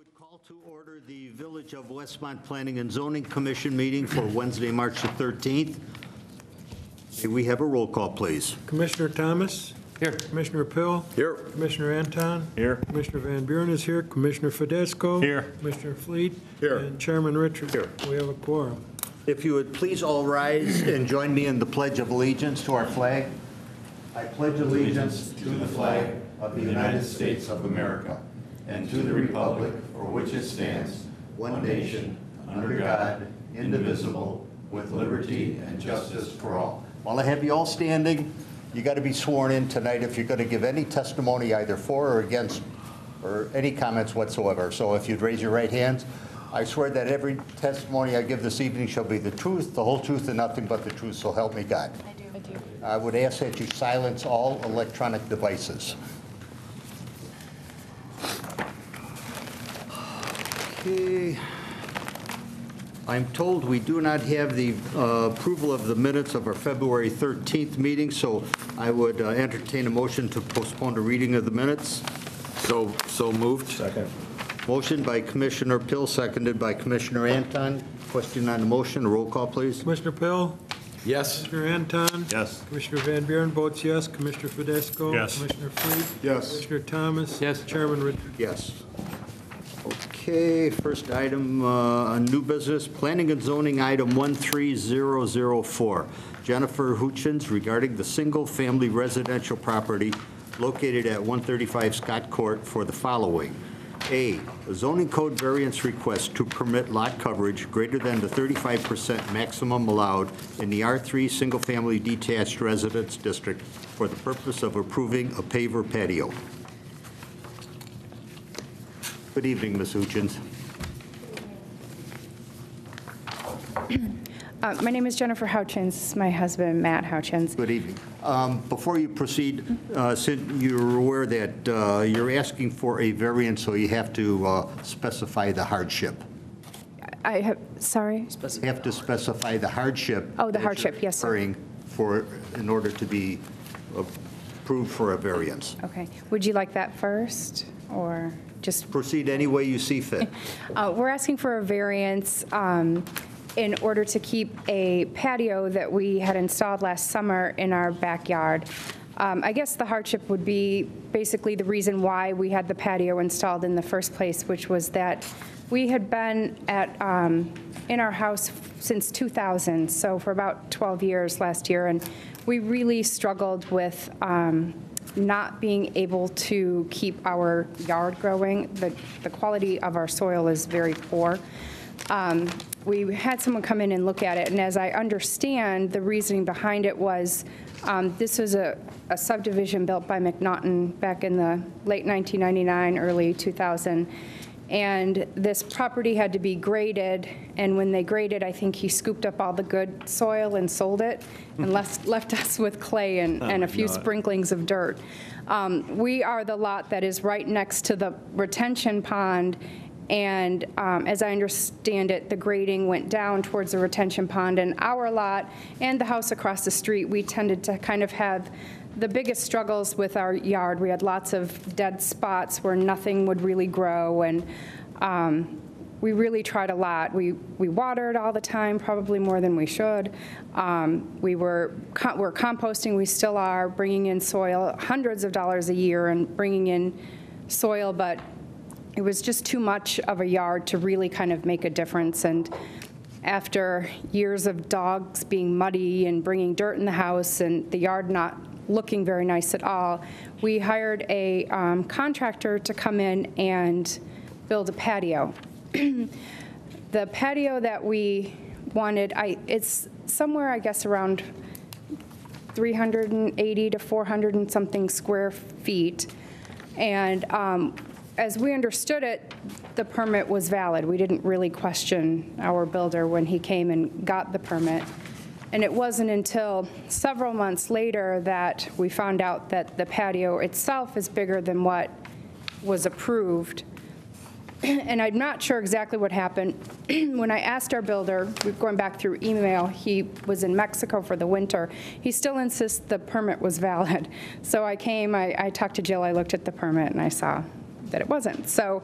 would call to order the Village of Westmont Planning and Zoning Commission meeting for Wednesday, March the 13th. May we have a roll call, please? Commissioner Thomas? Here. Commissioner Pill? Here. Commissioner Anton? Here. Commissioner Van Buren is here. Commissioner Fidesco? Here. Commissioner Fleet? Here. And Chairman Richards? Here. We have a quorum. If you would please all rise and join me in the Pledge of Allegiance to our flag. I pledge allegiance to the flag of the United States of America and to the republic for which it stands, one nation, under God, indivisible, with liberty and justice for all. While I have you all standing, you got to be sworn in tonight if you're going to give any testimony either for or against or any comments whatsoever. So if you'd raise your right hands. I swear that every testimony I give this evening shall be the truth, the whole truth, and nothing but the truth, so help me God. I do. I would ask that you silence all electronic devices. Okay. I'm told we do not have the approval of the minutes of our February 13th meeting, so I would entertain a motion to postpone the reading of the minutes. So moved. Second. Motion by Commissioner Pill, seconded by Commissioner Anton. Question on the motion, roll call, please. Commissioner Pill? Yes. Commissioner Anton? Yes. Commissioner Van Buren votes yes. Commissioner Fidesco? Yes. Commissioner Fleet? Yes. Commissioner Thomas? Yes. Chairman Richards? Yes. Okay, first item, new business, planning and zoning item 13004. Jennifer Hutchins regarding the single-family residential property located at 135 Scott Court for the following. A zoning code variance request to permit lot coverage greater than the 35% maximum allowed in the R3 single-family detached residence district for the purpose of approving a paver patio. Good evening, Ms. Hutchins. My name is Jennifer Hutchins. My husband, Matt Hutchins. Good evening. Before you proceed, since you're aware that you're asking for a variance, so you have to specify the hardship. I have, sorry? You have to specify the hardship. Oh, the that hardship, you're yes, sir. incurring in order to be approved for a variance. Okay. Would you like that first, or just? Proceed any way you see fit. We're asking for a variance in order to keep a patio that we had installed last summer in our backyard. I guess the hardship would be basically the reason why we had the patio installed in the first place, which was that we had been in our house since 2000, so for about 12 years last year, and we really struggled with not being able to keep our yard growing. The quality of our soil is very poor. We had someone come in and look at it, and as I understand, the reasoning behind it was this was a subdivision built by McNaughton back in the late 1999, early 2000, and this property had to be graded, and when they graded, I think he scooped up all the good soil and sold it, and left us with clay and a few sprinklings of dirt. We are the lot that is right next to the retention pond, and as I understand it, the grading went down towards the retention pond, and our lot and the house across the street, we tended to kind of have the biggest struggles with our yard. We had lots of dead spots where nothing would really grow, and we really tried a lot. We watered all the time, probably more than we should. We're composting, we still are, bringing in soil, hundreds of dollars a year and bringing in soil, but it was just too much of a yard to really kind of make a difference. And after years of dogs being muddy and bringing dirt in the house and the yard not looking very nice at all, we hired a contractor to come in and build a patio. The patio that we wanted, it's somewhere, I guess, around 380 to 400 and something square feet. And as we understood it, the permit was valid. We didn't really question our builder when he came and got the permit. And it wasn't until several months later that we found out that the patio itself is bigger than what was approved. And I'm not sure exactly what happened. When I asked our builder, going back through email, he was in Mexico for the winter. He still insists the permit was valid. So I came, I talked to Jill, I looked at the permit, and I saw that it wasn't. So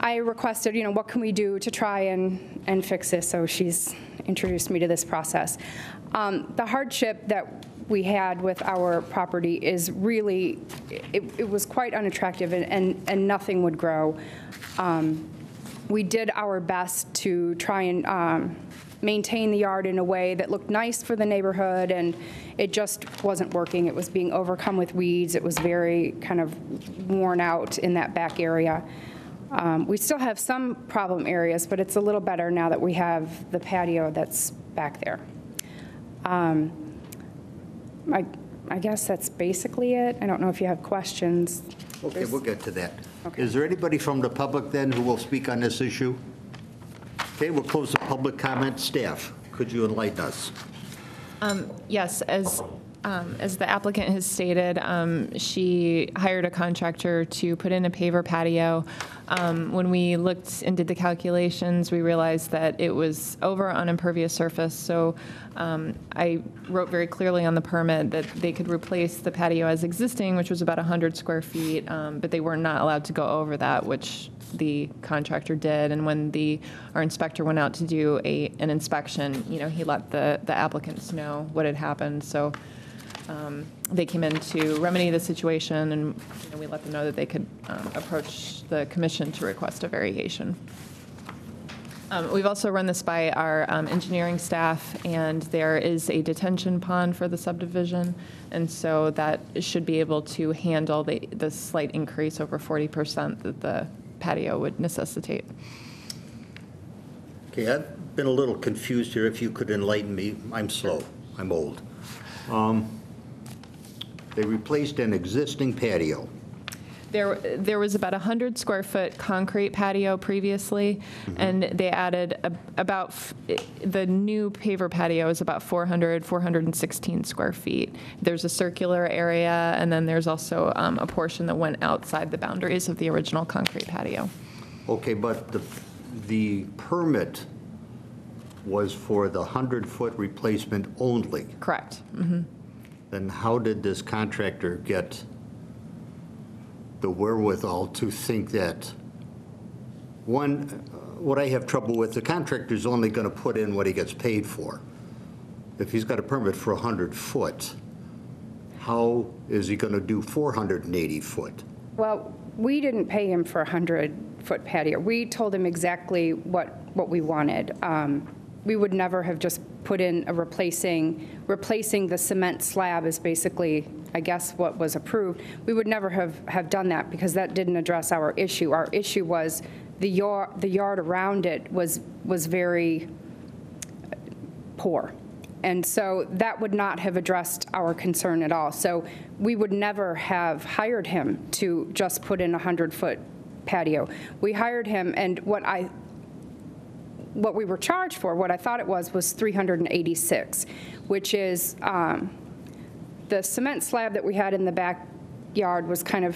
I requested, what can we do to try and fix this? So she's introduced me to this process. The hardship that we had with our property is really, it was quite unattractive, and nothing would grow. We did our best to try and maintain the yard in a way that looked nice for the neighborhood, and it just wasn't working. It was being overcome with weeds. It was very kind of worn out in that back area. We still have some problem areas, but it's a little better now that we have the patio that's back there. I guess that's basically it. I don't know if you have questions. Okay, we'll get to that. Okay. Is there anybody from the public then who will speak on this issue? Okay, we'll close the public comment. Staff, could you enlighten us? Yes, as the applicant has stated, she hired a contractor to put in a paver patio. When we looked and did the calculations, we realized that it was over on impervious surface. So I wrote very clearly on the permit that they could replace the patio as existing, which was about 100 square feet, but they were not allowed to go over that, which the contractor did. And when our inspector went out to do an inspection, he let the applicants know what had happened. So they came in to remedy the situation, and we let them know that they could approach the commission to request a variation. We've also run this by our engineering staff, and there is a detention pond for the subdivision, and so that should be able to handle the slight increase over 40% that the patio would necessitate. Okay, I've been a little confused here. If you could enlighten me. I'm slow. I'm old. They replaced an existing patio. There was about 100 square foot concrete patio previously, and they added the new paver patio is about 416 square feet. There's a circular area, and then there's also a portion that went outside the boundaries of the original concrete patio. Okay, but the permit was for the 100-foot replacement only. Correct. Then how did this contractor get the wherewithal to think that, one, what I have trouble with, the contractor's only going to put in what he gets paid for. If he's got a permit for 100 foot, how is he going to do 480 foot? Well, we didn't pay him for a 100-foot patio. We told him exactly what we wanted. We would never have just put in a replacing the cement slab is basically, I guess, what was approved. We would never have done that because that didn't address our issue. Our issue was the yard around it was very poor. And so that would not have addressed our concern at all. So we would never have hired him to just put in a 100-foot patio. We hired him, and what we were charged for, what I thought it was $386, which is the cement slab that we had in the backyard was kind of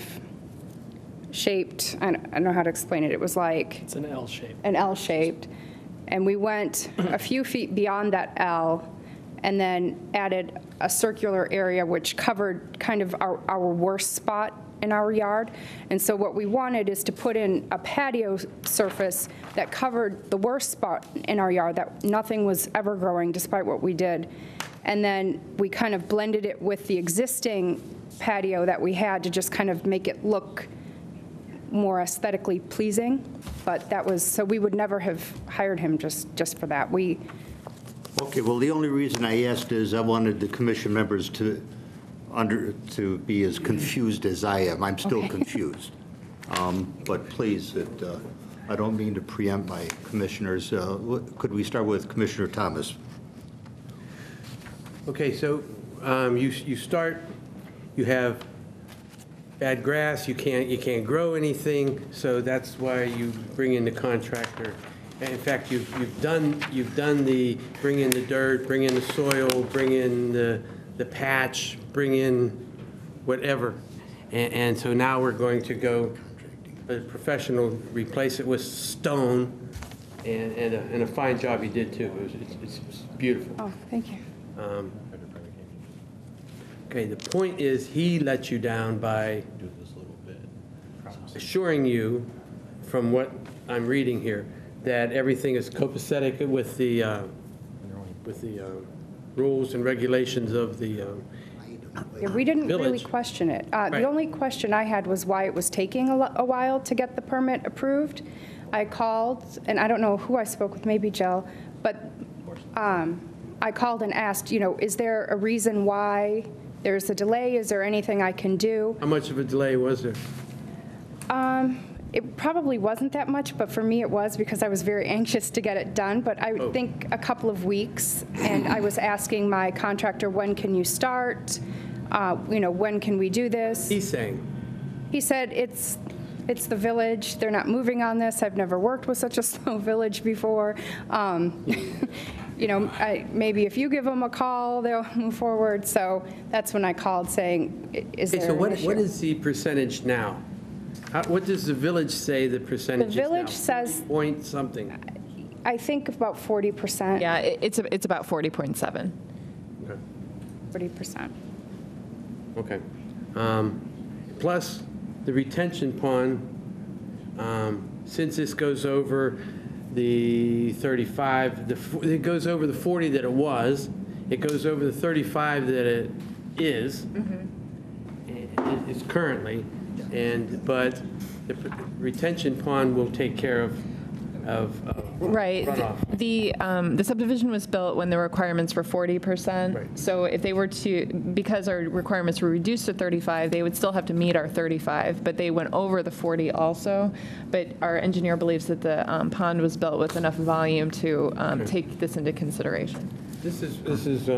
shaped, I don't know how to explain it. It was like... It's an L shape. An L shaped. And we went a few feet beyond that L and then added a circular area which covered kind of our worst spot in our yard. And so what we wanted is to put in a patio surface that covered the worst spot in our yard, that nothing was ever growing despite what we did. And then we kind of blended it with the existing patio that we had to just kind of make it look more aesthetically pleasing. But that was, so we would never have hired him just for that. Okay, well, the only reason I asked is I wanted the commission members to be as confused as I am. I'm still confused. But please, I don't mean to preempt my commissioners. Could we start with Commissioner Thomas? Okay, so you have bad grass, you can't grow anything, so that's why you bring in the contractor. And in fact, you've done the bring in the dirt, bring in the soil, bring in the patch, bring in whatever. And so now we're going to go, a professional, replace it with stone, and a fine job you did too. It's beautiful. Oh, thank you. Okay, the point is he let you down by assuring you from what I'm reading here, that everything is copacetic with the rules and regulations of the, Yeah, we didn't really Village. question it. Right. The only question I had was why it was taking a while to get the permit approved. I called, and I don't know who I spoke with, maybe Jill, but I called and asked, is there a reason why there's a delay? Is there anything I can do? how much of a delay was there? It probably wasn't that much, but for me it was because I was very anxious to get it done. But I would think a couple of weeks, and I was asking my contractor, when can you start? When can we do this? He's saying, He said, it's the village, they're not moving on this, I've never worked with such a slow village before. Maybe if you give them a call, they'll move forward. So that's when I called saying, is okay, there so an what issue? is the percentage now? What does the village say the percentage is now? village says- 40 point something. I think about 40%. Yeah, it's about 40.7. Okay. 40%. Okay. Plus, the retention pond, since this goes over the 35, it goes over the 40 that it was, it goes over the 35 that it is, it's currently, but the retention pond will take care of Right. runoff. The subdivision was built when the requirements were 40%. Right. So if they were to, because our requirements were reduced to 35, they would still have to meet our 35, but they went over the 40 also. But our engineer believes that the pond was built with enough volume to take this into consideration. This is,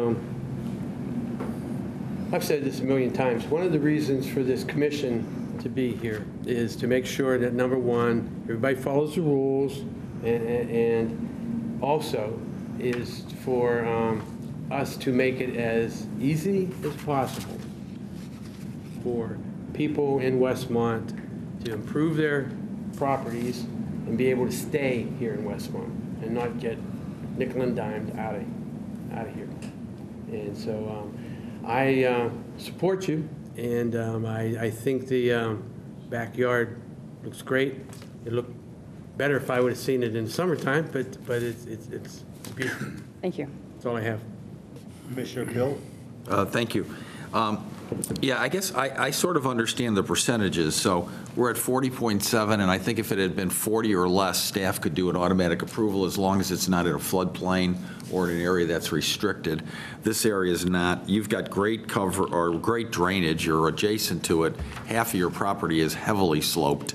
I've said this a million times, one of the reasons for this commission to be here is to make sure that, number one, everybody follows the rules, and also is for us to make it as easy as possible for people in Westmont to improve their properties and be able to stay here in Westmont and not get nickel and dimed out of here. And so I support you, and I think the backyard looks great. It looked better if I would have seen it in the summertime, but it's beautiful. Thank you. That's all I have. Commissioner Bill? Thank you. Yeah, I guess I sort of understand the percentages. So we're at 40.7, and I think if it had been 40 or less, staff could do an automatic approval as long as it's not in a floodplain or in an area that's restricted. This area is not. You've got great cover or great drainage. You're adjacent to it. Half of your property is heavily sloped,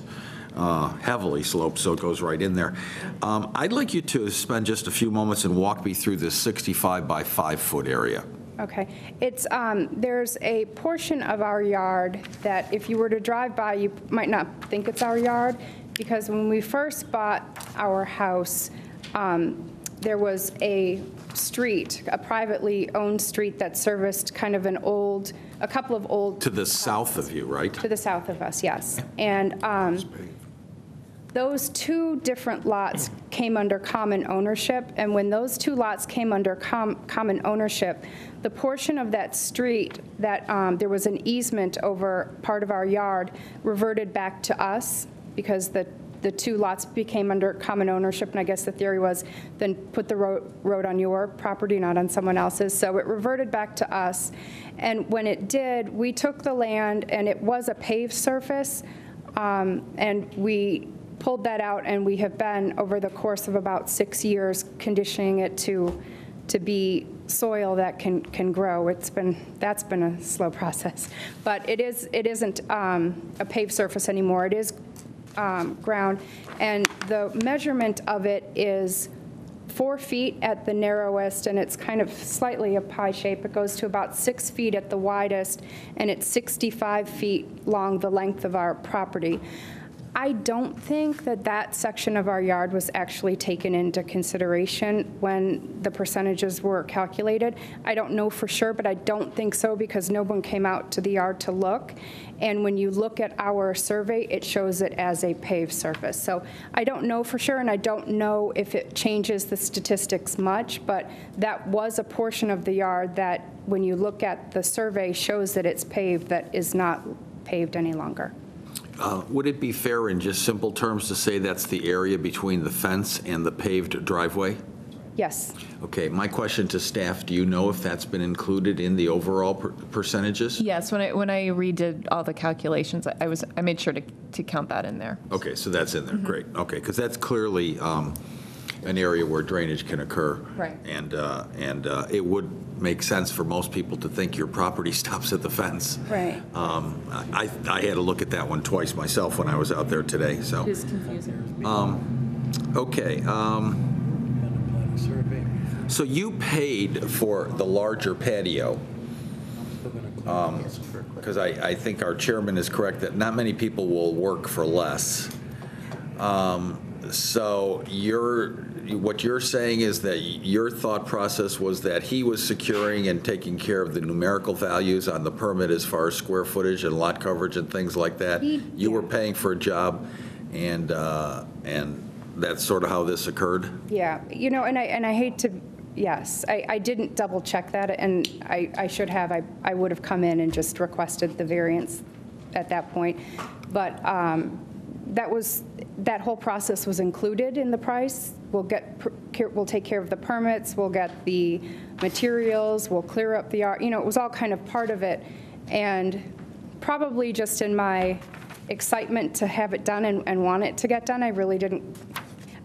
so it goes right in there. I'd like you to spend just a few moments and walk me through this 65 by 5 foot area. Okay. It's, there's a portion of our yard that if you were to drive by, you might not think it's our yard, because when we first bought our house, there was a street, a privately owned street that serviced kind of a couple of old. To the south of you, right? To the south of us, yes. And those two different lots came under common ownership, and when those two lots came under common ownership, the portion of that street that there was an easement over part of our yard reverted back to us because the two lots became under common ownership, and I guess the theory was then put the road on your property, not on someone else's. So it reverted back to us, and when it did, we took the land, and it was a paved surface, and we pulled that out, and we have been, over the course of about 6 years, conditioning it to be soil that can grow. That's been a slow process, but it isn't a paved surface anymore. It is ground, and the measurement of it is 4 feet at the narrowest, and it's kind of slightly a pie shape. It goes to about 6 feet at the widest, and it's 65 feet long, the length of our property. I don't think that section of our yard was actually taken into consideration when the percentages were calculated. I don't know for sure, but I don't think so because no one came out to the yard to look. And when you look at our survey, it shows it as a paved surface. So I don't know for sure, and I don't know if it changes the statistics much, but that was a portion of the yard that, when you look at the survey, shows that it's paved, that is not paved any longer. Would it be fair in just simple terms to say that's the area between the fence and the paved driveway? Yes. Okay, my question to staff, do you know if that's been included in the overall percentages? Yes, when I redid all the calculations, I made sure to count that in there. Okay, so that's in there, great. Okay, because that's clearly an area where drainage can occur. Right. And it would make sense for most people to think your property stops at the fence. Right. I had to look at that one twice myself when I was out there today, so. It is confusing. Okay. So you paid for the larger patio, because I think our chairman is correct that not many people will work for less. So what you're saying is that your thought process was that he was securing and taking care of the numerical values on the permit as far as square footage and lot coverage and things like that? You were paying for a job, and that's sort of how this occurred? Yeah, and I hate to, yes, I didn't double check that, and I should have. I would have come in and just requested the variance at that point. But that whole process was included in the price. We'll take care of the permits, we'll get the materials, we'll clear up the yard. It was all kind of part of it. And probably just in my excitement to have it done and want it to get done, I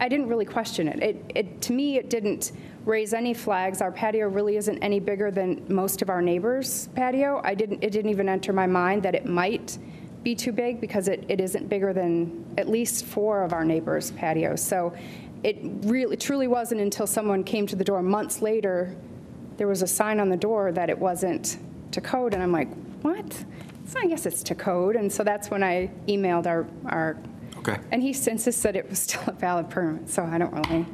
didn't really question it. To me, it didn't raise any flags. Our patio really isn't any bigger than most of our neighbors' patio. It didn't even enter my mind that it might be too big, because it isn't bigger than at least 4 of our neighbors' patios. So it really, truly wasn't until someone came to the door months later, there was a sign on the door that it wasn't to code, and I'm like, what? So I guess it's to code. And so that's when I emailed our Okay. and he insists that it was still a valid permit, so I don't really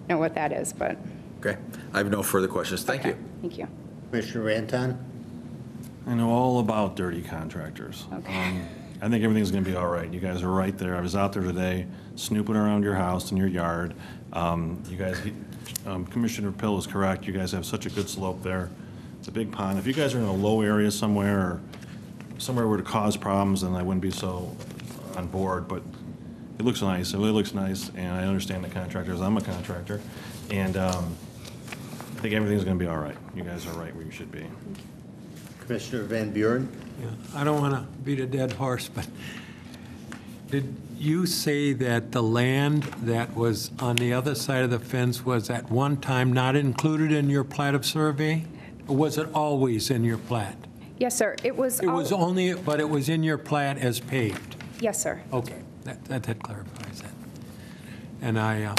know what that is, but. Okay, I have no further questions. Thank you. Thank you. Commissioner Anton? I know all about dirty contractors. Okay. I think everything's going to be all right. You guys are right there. I was out there today snooping around your house and your yard. You guys, Commissioner Pill is correct. You guys have such a good slope there. It's a big pond. If you guys are in a low area somewhere, or somewhere where to cause problems, then I wouldn't be so on board. But it looks nice. It really looks nice, and I understand the contractors. I'm a contractor, and I think everything's going to be all right. You guys are right where you should be. Commissioner Van Buren? Yeah, I don't want to beat a dead horse, but did you say that the land that was on the other side of the fence was at one time not included in your plat of survey? Or was it always in your plat? Yes, sir. It was. It was only, but it was in your plat as paved? Yes, sir. Okay, that clarifies that. And I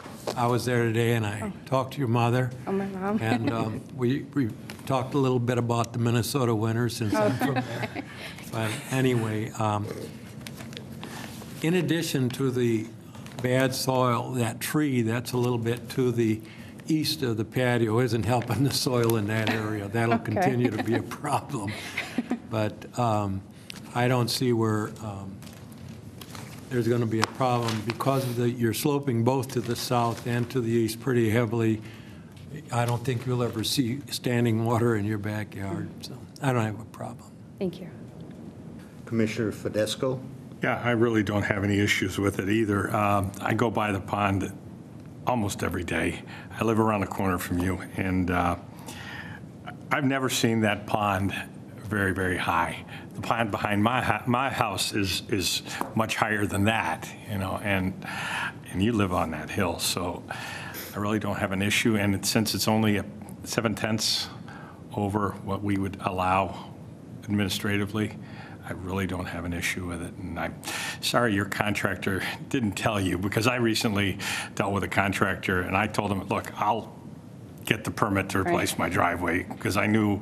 was there today, and I talked to your mother. Oh, my mom. And we talked a little bit about the Minnesota winter, since I'm from there. But anyway, in addition to the bad soil, that tree that's a little bit to the east of the patio isn't helping the soil in that area. That'll Okay. continue to be a problem. But I don't see where there's going to be a problem because of you're sloping both to the south and to the east pretty heavily. I don't think you'll ever see standing water in your backyard, so I don't have a problem. Thank you. Commissioner Fidesco? Yeah, I really don't have any issues with it either. I go by the pond almost every day. I live around the corner from you, and I've never seen that pond very, very high. The pond behind my house is much higher than that, and you live on that hill, so I really don't have an issue. And since it's only 7/10 over what we would allow administratively, I really don't have an issue with it. And I'm sorry your contractor didn't tell you, because I recently dealt with a contractor, and I told him, look, I'll get the permit to replace my driveway, because I knew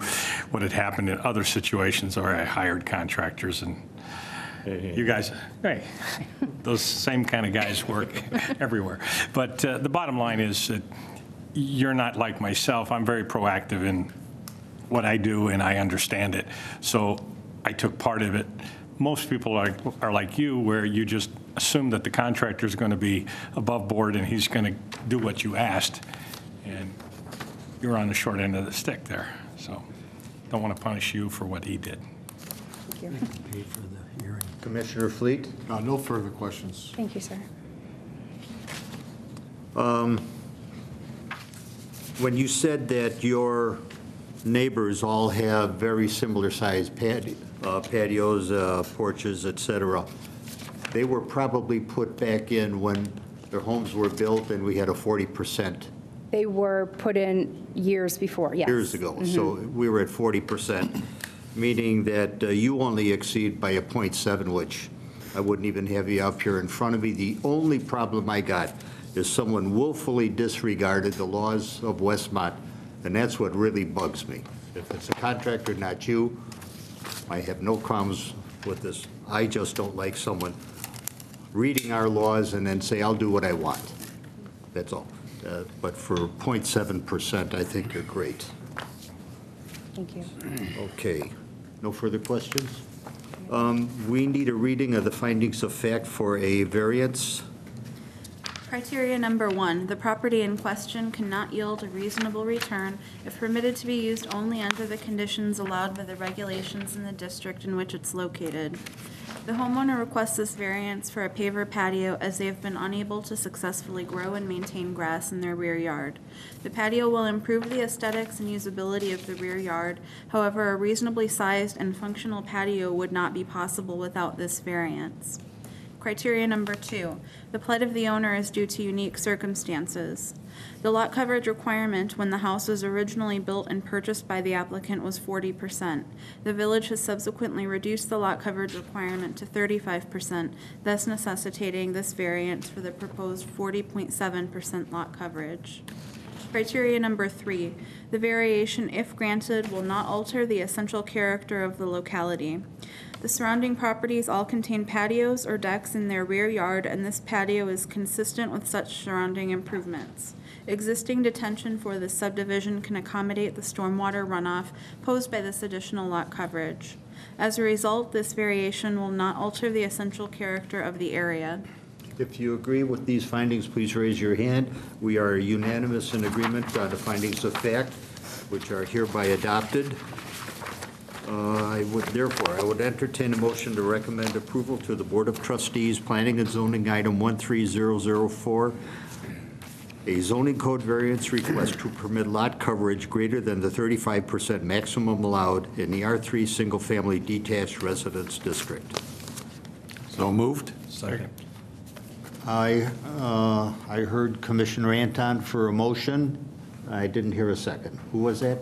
what had happened in other situations where I hired contractors, and you guys, hey, those same kind of guys work everywhere. But the bottom line is that you're not like myself. I'm very proactive in what I do, and I understand it. So I took part of it. Most people are like you, where you just assume that the contractor is going to be above board and he's going to do what you asked, and you're on the short end of the stick there. So don't want to punish you for what he did. Thank you. Pay for the hearing. Commissioner Fleet? No further questions. Thank you, sir. When you said that your neighbors all have very similar sized patios, porches, et cetera, they were probably put back in when their homes were built and we had a 40%. They were put in years before, yes. Years ago. So we were at 40%, meaning that you only exceed by a 0.7, which I wouldn't even have you up here in front of me. The only problem I got is someone willfully disregarded the laws of Westmont, and that's what really bugs me. If it's a contractor, not you, I have no problems with this. I just don't like someone reading our laws and then say, I'll do what I want. That's all. But for 0.7%, I think you're great. Thank you. Okay. No further questions? We need a reading of the findings of fact for a variance. Criteria number 1, the property in question cannot yield a reasonable return if permitted to be used only under the conditions allowed by the regulations in the district in which it's located. The homeowner requests this variance for a paver patio as they have been unable to successfully grow and maintain grass in their rear yard. The patio will improve the aesthetics and usability of the rear yard. However, a reasonably sized and functional patio would not be possible without this variance. Criteria number 2, the plight of the owner is due to unique circumstances. The lot coverage requirement when the house was originally built and purchased by the applicant was 40%. The village has subsequently reduced the lot coverage requirement to 35%, thus necessitating this variance for the proposed 40.7% lot coverage. Criteria number 3, the variation, if granted, will not alter the essential character of the locality. The surrounding properties all contain patios or decks in their rear yard, and this patio is consistent with such surrounding improvements. Existing detention for this subdivision can accommodate the stormwater runoff posed by this additional lot coverage. As a result, this variation will not alter the essential character of the area. If you agree with these findings, please raise your hand. We are unanimous in agreement on the findings of fact, which are hereby adopted. I would entertain a motion to recommend approval to the Board of Trustees, Planning and Zoning Item 13004, a zoning code variance request to permit lot coverage greater than the 35% maximum allowed in the R3 Single Family Detached Residence District. So moved? Second. I heard Commissioner Anton for a motion. I didn't hear a second. Who was that?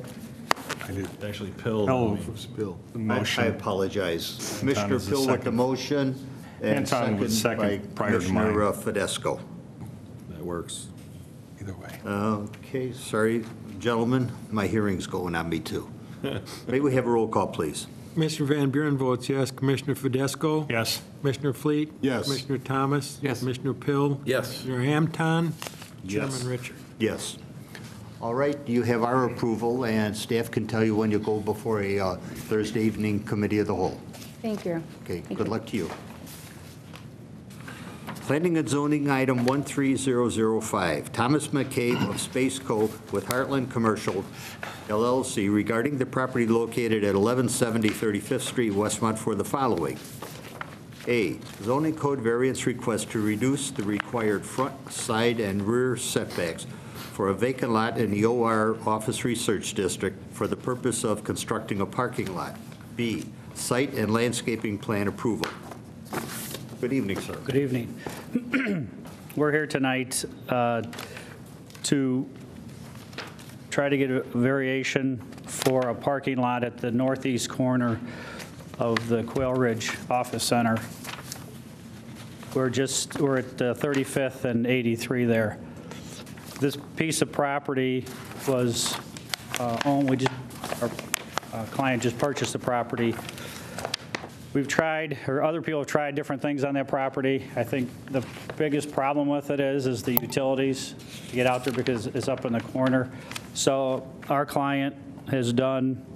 Actually, Pill. Oh, Bill. The I motion. apologize. Commissioner is the Pill with the second. motion, and Anton was second by second prior to mine. Commissioner Fidesco. That works. Either way. Okay, sorry, gentlemen, my hearing's going on me too. May we have a roll call, please? Commissioner Van Buren votes yes. Commissioner Fidesco? Yes. Commissioner Fleet? Yes. Commissioner Thomas? Yes. Commissioner Pill? Yes. Commissioner Anton? Yes. Chairman Richard? Yes. All right, you have our approval, and staff can tell you when you go before a Thursday evening committee of the whole. Thank you. Okay, Thank good you. luck to you. Planning and Zoning Item 13005, Thomas McCabe of Space Co. with Heartland Commercial LLC regarding the property located at 1170 35th Street, Westmont for the following. A, zoning code variance request to reduce the required front, side, and rear setbacks for a vacant lot in the OR Office Research District for the purpose of constructing a parking lot. B, site and landscaping plan approval. Good evening, sir. Good evening. We're here tonight to try to get a variation for a parking lot at the northeast corner of the Quail Ridge Office Center. We're at 35th and 83 there. This piece of property was owned, our client just purchased the property. We've tried, or other people have tried different things on that property. I think the biggest problem with it is the utilities to get out there because it's up in the corner. So our client has done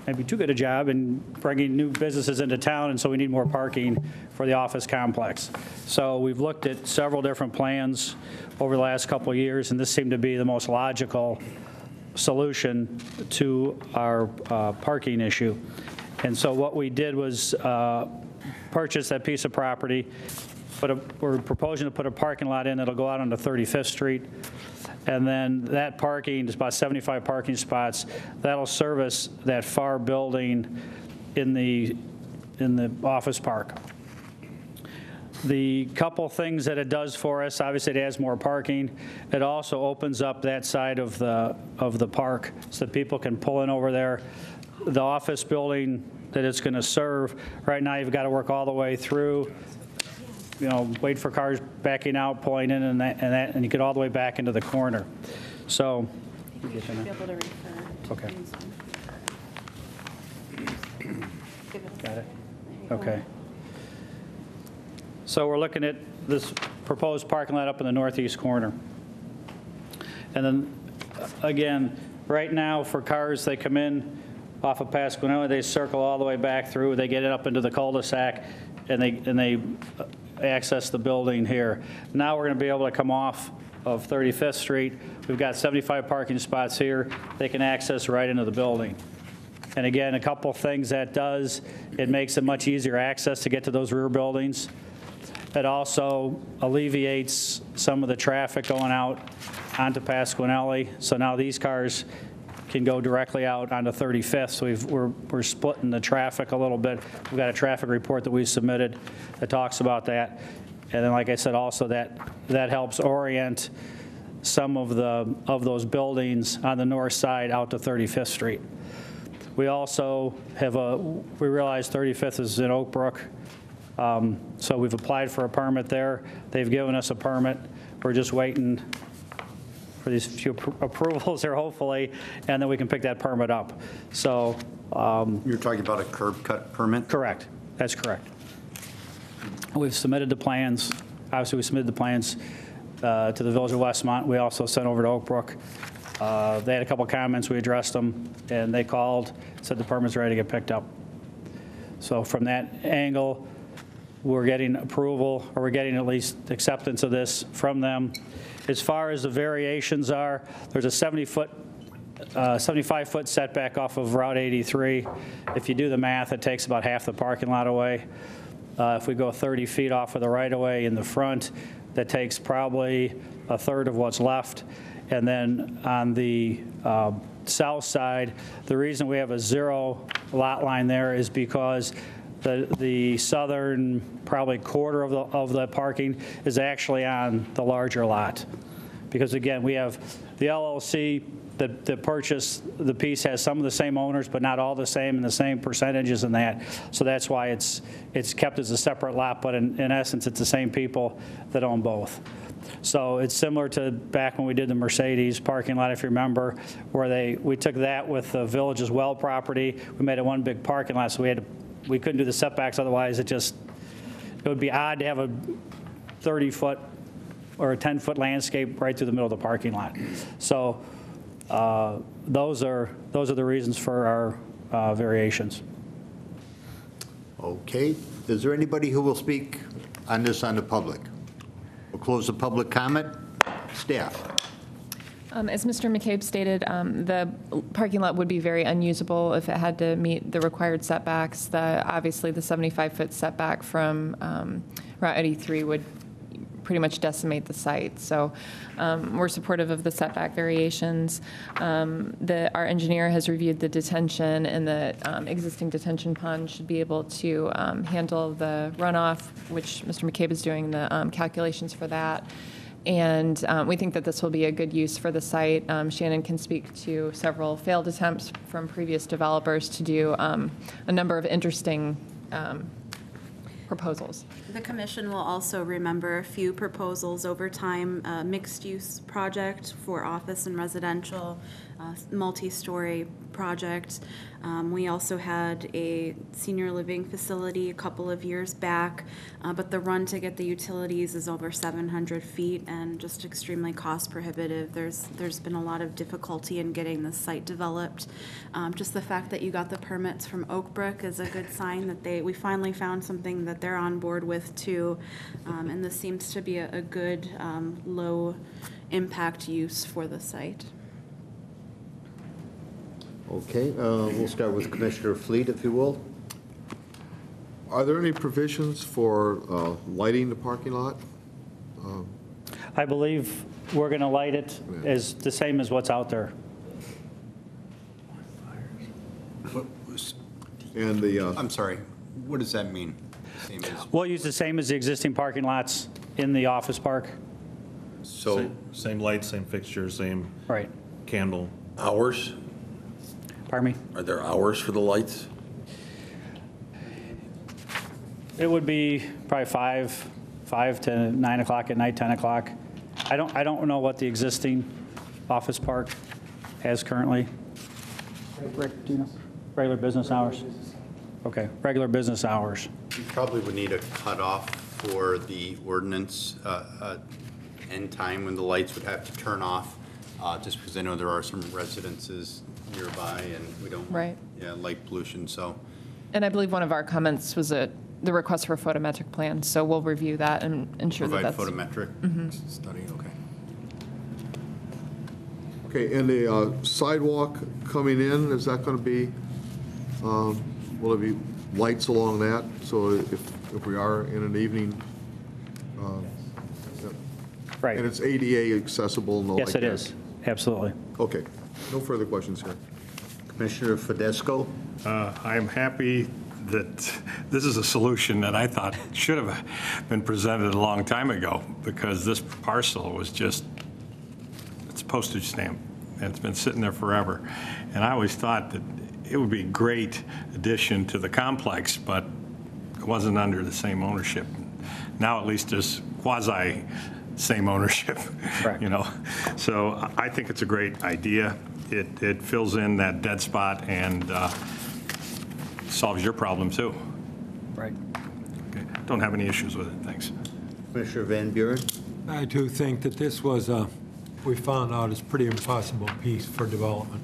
maybe too good a job in bringing new businesses into town, and so we need more parking for the office complex. So we've looked at several different plans over the last couple of years, and this seemed to be the most logical solution to our parking issue. And so what we did was purchase that piece of property, we're proposing to put a parking lot in that'll go out onto 35th Street. And then that parking, is about 75 parking spots, that'll service that far building in the office park. The couple things that it does for us, obviously it adds more parking. It also opens up that side of the park so that people can pull in over there. The office building that it's going to serve, right now you've got to work all the way through, wait for cars backing out, pulling in, and you get all the way back into the corner. So, You should be able to refer to Okay. these. got it? Okay. So we're looking at this proposed parking lot up in the northeast corner. And then, again, right now for cars, they come in off of Pasquinelli, they circle all the way back through, they get up into the cul-de-sac, and they access the building here. Now we're going to be able to come off of 35th Street. We've got 75 parking spots here. They can access right into the building. And again, a couple things that does, it makes it much easier access to get to those rear buildings. It also alleviates some of the traffic going out onto Pasquinelli. So now these cars can go directly out onto 35th. So we're splitting the traffic a little bit. We've got a traffic report that we submitted that talks about that. And then, like I said, also that helps orient some of those buildings on the north side out to 35th Street. We also have we realize 35th is in Oak Brook. So we've applied for a permit there. They've given us a permit. We're just waiting for these few approvals here, hopefully, and then we can pick that permit up. So You're talking about a curb cut permit? correct. That's correct. We've submitted the plans. Obviously, we submitted the plans to the Village of Westmont. We also sent over to Oak Brook. They had a couple comments. We addressed them, and they called, said the permit's ready to get picked up. So from that angle, we're getting approval, or we're getting at least acceptance of this from them. As far as the variations are, there's a 75-foot setback off of Route 83. If you do the math, it takes about half the parking lot away. If we go 30 feet off of the right-of-way in the front, that takes probably a third of what's left. And then on the south side, the reason we have a 0 lot line there is because the southern probably quarter of the parking is actually on the larger lot. Because again, we have the LLC that purchased the piece has some of the same owners, but not all the same and the same percentages in that. So that's why it's kept as a separate lot, but in essence, it's the same people that own both. So it's similar to back when we did the Mercedes parking lot, if you remember, where we took that with the Village's well property. We made it one big parking lot, so we couldn't do the setbacks, otherwise it would be odd to have a 30-foot or a 10-foot landscape right through the middle of the parking lot. So those are the reasons for our variations. Okay. Is there anybody who will speak on this on the public? We'll close the public comment. Staff. As Mr. McCabe stated, the parking lot would be very unusable if it had to meet the required setbacks. Obviously, the 75-foot setback from Route 83 would pretty much decimate the site. So we're supportive of the setback variations. Our engineer has reviewed the detention, and the existing detention pond should be able to handle the runoff, which Mr. McCabe is doing the calculations for that. And we think that this will be a good use for the site. Shannon can speak to several failed attempts from previous developers to do a number of interesting proposals. The commission will also remember a few proposals over time, mixed-use project for office and residential, multi-story project. We also had a senior living facility a couple of years back, but the run to get the utilities is over 700 feet and just extremely cost prohibitive. There's been a lot of difficulty in getting this site developed. Just the fact that you got the permits from Oak Brook is a good sign that we finally found something that they're on board with too. And this seems to be a good low impact use for the site. Okay. We'll start with Commissioner Fleet, if you will. Are there any provisions for lighting the parking lot? I believe we're going to light it as the same as what's out there. And the, I'm sorry, what does that mean? Same as, We'll use the same as the existing parking lots in the office park. so, Same lights, same fixtures, same Right. candle. Hours? Pardon me? Are there hours for the lights? It would be probably 5 to 9 o'clock at night, 10 o'clock. I don't know what the existing office park has currently. Rick, do you know? Regular business hours? Okay, regular business hours. you probably would need a cutoff for the ordinance end time when the lights would have to turn off, just because I know there are some residences nearby and we don't want, Right. yeah, light pollution, so. And I believe one of our comments was the request for a photometric plan, so we'll review that and ensure that Provide that's. photometric study, okay. okay, and the sidewalk coming in, is that going to be, will there be lights along that? So if we are in an evening? Right. And it's ADA accessible? No, Yes, like it that? is. Absolutely. Okay, no further questions here. Commissioner Fidesco? I am happy that this is a solution that I thought should have been presented a long time ago, because this parcel was just, it's a postage stamp, and it's been sitting there forever. And I always thought that it would be a great addition to the complex, but it wasn't under the same ownership. Now at least there's quasi same ownership, Correct. you know. So I think it's a great idea. It fills in that dead spot and solves your problem too. Right. Okay. Don't have any issues with it, thanks. Commissioner Van Buren? I do think that this was, we found out, is pretty impossible piece for development.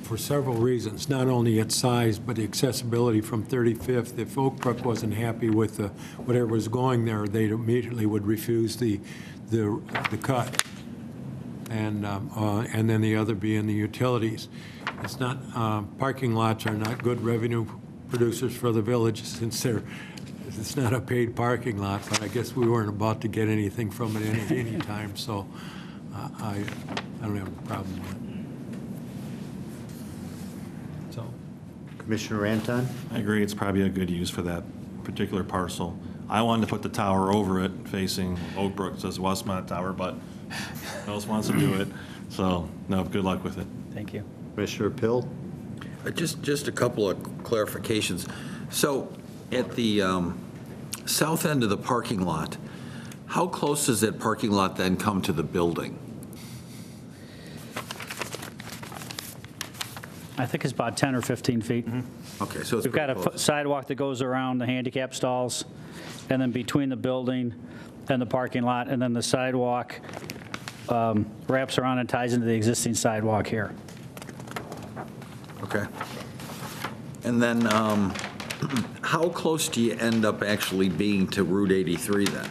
For several reasons, not only its size, but the accessibility from 35th. If Oak Brook wasn't happy with whatever was going there, they immediately would refuse the cut. And then the other being the utilities. It's not, parking lots are not good revenue producers for the village, since it's not a paid parking lot, but I guess we weren't about to get anything from it any time, so I don't have a problem with it. So, Commissioner Anton? I agree, it's probably a good use for that particular parcel. I wanted to put the tower over it facing Oak Brook, says Westmont Tower, but who else wants to do it? So, no, good luck with it. Thank you. Commissioner Pill? Just a couple of clarifications. So at the south end of the parking lot, how close does that parking lot then come to the building? I think it's about 10 or 15 feet. Okay, so it's We've got pretty a close. sidewalk that goes around the handicap stalls, and then between the building and the parking lot, and then the sidewalk wraps around and ties into the existing sidewalk here. Okay. And then how close do you end up actually being to Route 83 then?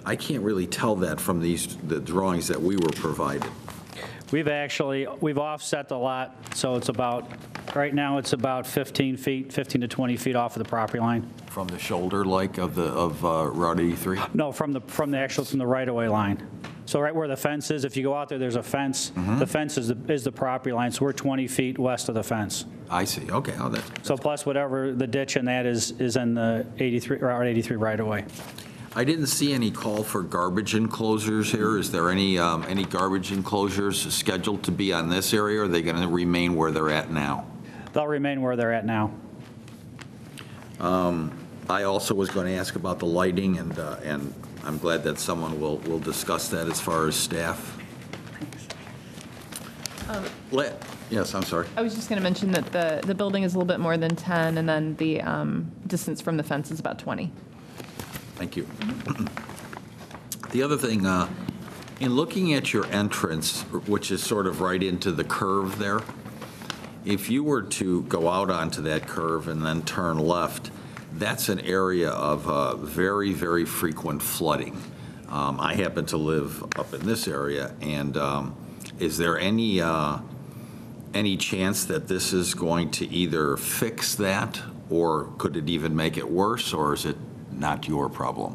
I can't really tell that from the drawings that we were provided. We've offset the lot, so it's about, right now, it's about 15 to 20 feet off of the property line. From the shoulder, like, of Route 83? No, from the right-of-way line. So right where the fence is, if you go out there, there's a fence. The fence is the property line, so we're 20 feet west of the fence. I see, okay. Oh, So plus whatever the ditch and that is in the 83, Route 83 right-of-way. I didn't see any call for garbage enclosures here. Is there any garbage enclosures scheduled to be on this area, or are they going to remain where they're at now? They'll remain where they're at now. I also was going to ask about the lighting, and I'm glad that someone will discuss that as far as staff. Yes, I'm sorry. I was just going to mention that the building is a little bit more than 10, and then the distance from the fence is about 20. Thank you. The other thing, in looking at your entrance, which is sort of right into the curve there, if you were to go out onto that curve and then turn left, that's an area of very, very frequent flooding. I happen to live up in this area, and is there any any chance that this is going to either fix that, or could it even make it worse, or is it not your problem?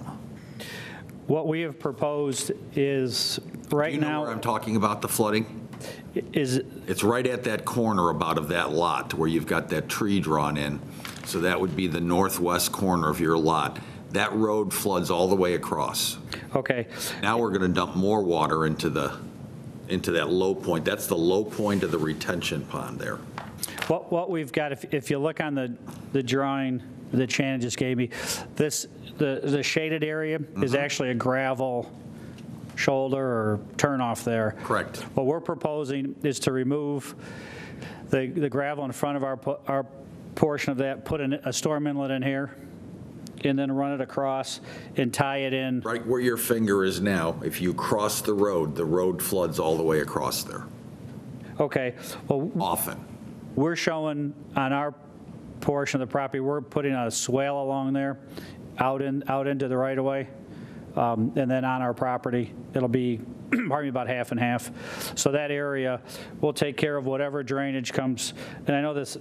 What we have proposed is, right You know now, where I'm talking about, the flooding? is, It's right at that corner about of that lot where you've got that tree drawn in. So that would be the northwest corner of your lot. That road floods all the way across. okay, Now we're going to dump more water into that low point. That's the low point of the retention pond there. what we've got, if you look on the drawing that Shannon just gave me, the shaded area is actually a gravel shoulder or turnoff there. Correct. What we're proposing is to remove the gravel in front of our portion of that, put a storm inlet in here, and then run it across and tie it in. Right where your finger is now, if you cross the road floods all the way across there, Okay, well, often. we're showing on our portion of the property, we're putting a swale along there, out into the right-of-way, and then on our property, it'll be, pardon me, about half and half. So that area will take care of whatever drainage comes, and I know this,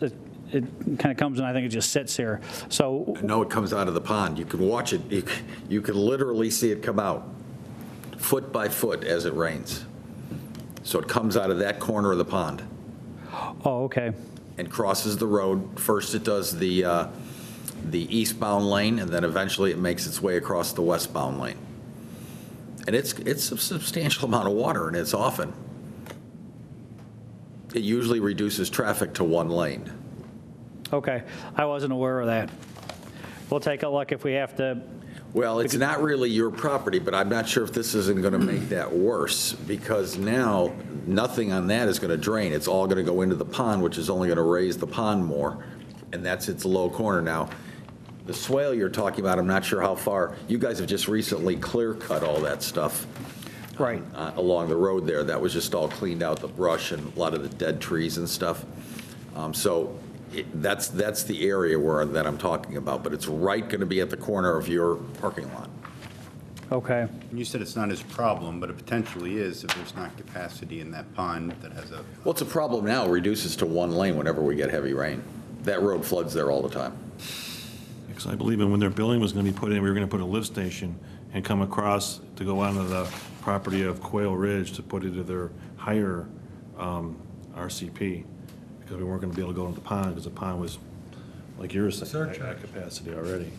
it kind of comes and I think it just sits here. So, No, it comes out of the pond. You can watch it. You can literally see it come out foot by foot as it rains. So it comes out of that corner of the pond oh, okay, and crosses the road. First it does the eastbound lane, and then eventually it makes its way across the westbound lane. And it's a substantial amount of water, and it's often. It usually reduces traffic to one lane. okay. I wasn't aware of that. We'll take a look if we have to. Well, it's not really your property, but I'm not sure if this isn't going to make that worse, because now nothing on that is going to drain. It's all going to go into the pond, which is only going to raise the pond more, and that's its low corner now. The swale you're talking about, I'm not sure how far. You guys have just recently clear-cut all that stuff. Right. Along the road there. That was just all cleaned out, the brush and a lot of the dead trees and stuff. So that's the area that I'm talking about, but it's right going to be at the corner of your parking lot. Okay. You said it's not his problem, but it potentially is if there's not capacity in that pond that has a. Well, it's a problem now, reduces to one lane whenever we get heavy rain. That road floods there all the time. Because I believe when their building was going to be put in, we were going to put a lift station and come across to go onto the property of Quail Ridge to put into their higher RCP, because we weren't going to be able to go into the pond, because the pond was, like yours, at capacity already.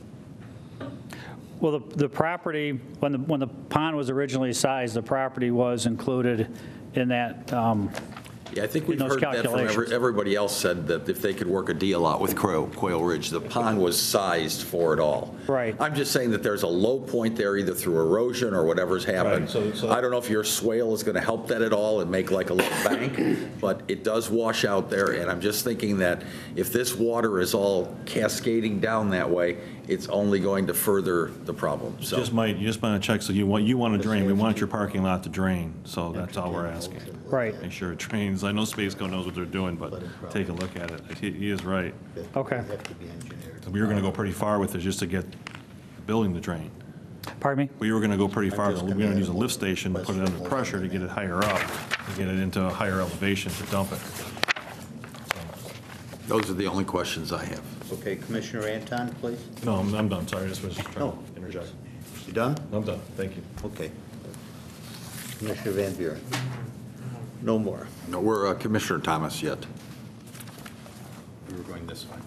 Well, the property, when the pond was originally sized, the property was included in that. Yeah, I think we've those heard that from calculations. everybody else said that if they could work a deal out with Quail Ridge, the pond was sized for it all. Right. I'm just saying that there's a low point there, either through erosion or whatever's happened. Right, so- I don't know if your swale is going to help that at all and make like a little bank, but it does wash out there, and I'm just thinking that if this water is all cascading down that way, it's only going to further the problem, so. You just want to check, so you want to drain, we want your parking lot to drain, so that's all we're asking. Right. Make sure it drains. I know Spaceco knows what they're doing, but take a look at it. He is right. Okay. We were going to go pretty far with it just to get the building to drain. Pardon me? We were going to go pretty far. We were going to use a lift station to put it under pressure to get it higher up, to get it into a higher elevation to dump it. Those are the only questions I have. Okay, Commissioner Anton, please. No, I'm done. Sorry, I just was trying No. to interject. You done? I'm done. Thank you. Okay. Commissioner Van Buren. No more. No, we're Commissioner Thomas yet. We were going this way.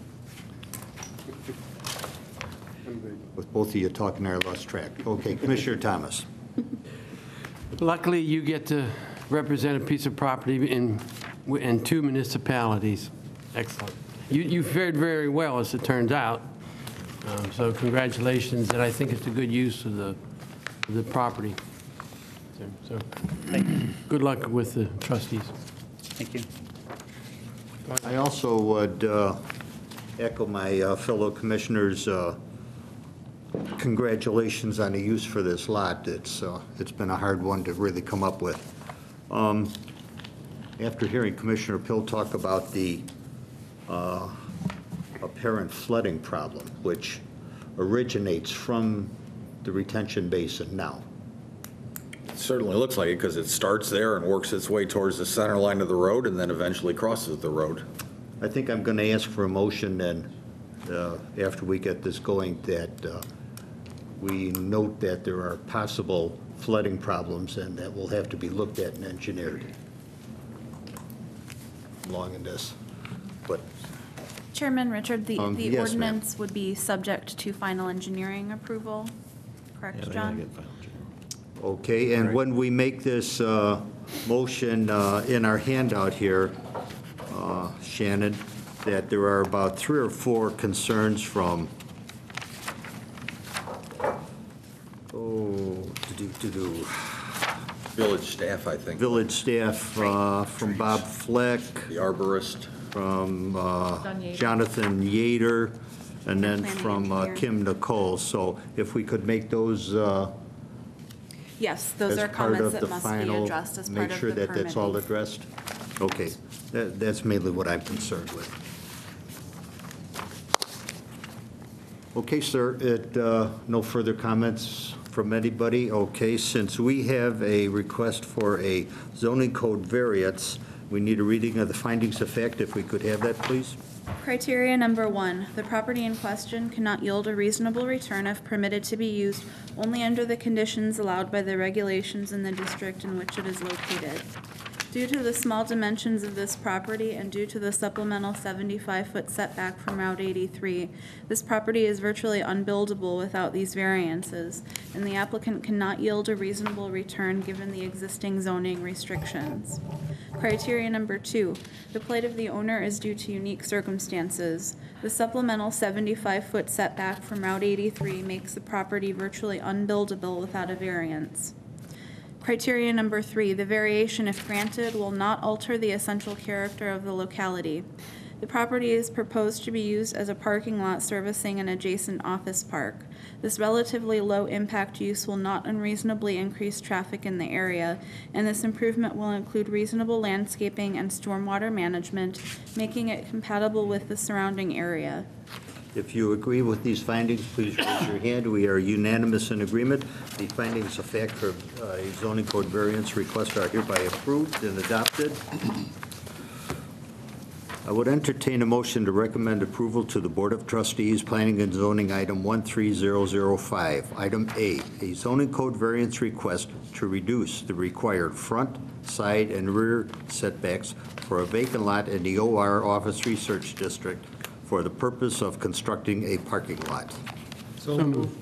With both of you talking there, I lost track. Okay, Commissioner Thomas. Luckily, you get to represent a piece of property in two municipalities. Excellent. You fared very well, as it turns out. So congratulations, and I think it's a good use of the property. So good luck with the trustees. Thank you. I also would echo my fellow commissioners' congratulations on the use for this lot. It's been a hard one to really come up with. After hearing Commissioner Pill talk about the apparent flooding problem, which originates from the retention basin now, Certainly looks like it, because it starts there and works its way towards the center line of the road and then eventually crosses the road. I think I'm going to ask for a motion then, after we get this going, that we note that there are possible flooding problems and that will have to be looked at and engineered along in this. But Chairman Richard, the yes, ma'am. ordinance would be subject to final engineering approval, correct, John? okay, and when we make this motion in our handout here, Shannon, that there are about 3 or 4 concerns from, Village staff, I think. village staff, from Bob Fleck, The arborist. from Yater. Jonathan Yater, and then Planning from engineer. Kim Nicole. So if we could make those Yes, those as are part comments of that the must be final, addressed as part make of sure the that that's all permitting. addressed? Okay, that's mainly what I'm concerned with. Okay, sir, no further comments from anybody? Okay, since we have a request for a zoning code variance, we need a reading of the findings of fact. If we could have that, please? Criteria number 1, the property in question cannot yield a reasonable return if permitted to be used only under the conditions allowed by the regulations in the district in which it is located. Due to the small dimensions of this property and due to the supplemental 75-foot setback from Route 83, this property is virtually unbuildable without these variances, and the applicant cannot yield a reasonable return given the existing zoning restrictions. Criteria number 2, the plight of the owner is due to unique circumstances. The supplemental 75-foot setback from Route 83 makes the property virtually unbuildable without a variance. Criteria number 3, the variation, if granted, will not alter the essential character of the locality. The property is proposed to be used as a parking lot servicing an adjacent office park. This relatively low-impact use will not unreasonably increase traffic in the area, and this improvement will include reasonable landscaping and stormwater management, making it compatible with the surrounding area. If you agree with these findings, please raise your hand. We are unanimous in agreement. The findings of fact for a zoning code variance request are hereby approved and adopted. I would entertain a motion to recommend approval to the Board of Trustees, Planning and Zoning, item 13005. Item A zoning code variance request to reduce the required front, side, and rear setbacks for a vacant lot in the OR Office Research District for the purpose of constructing a parking lot. So moved.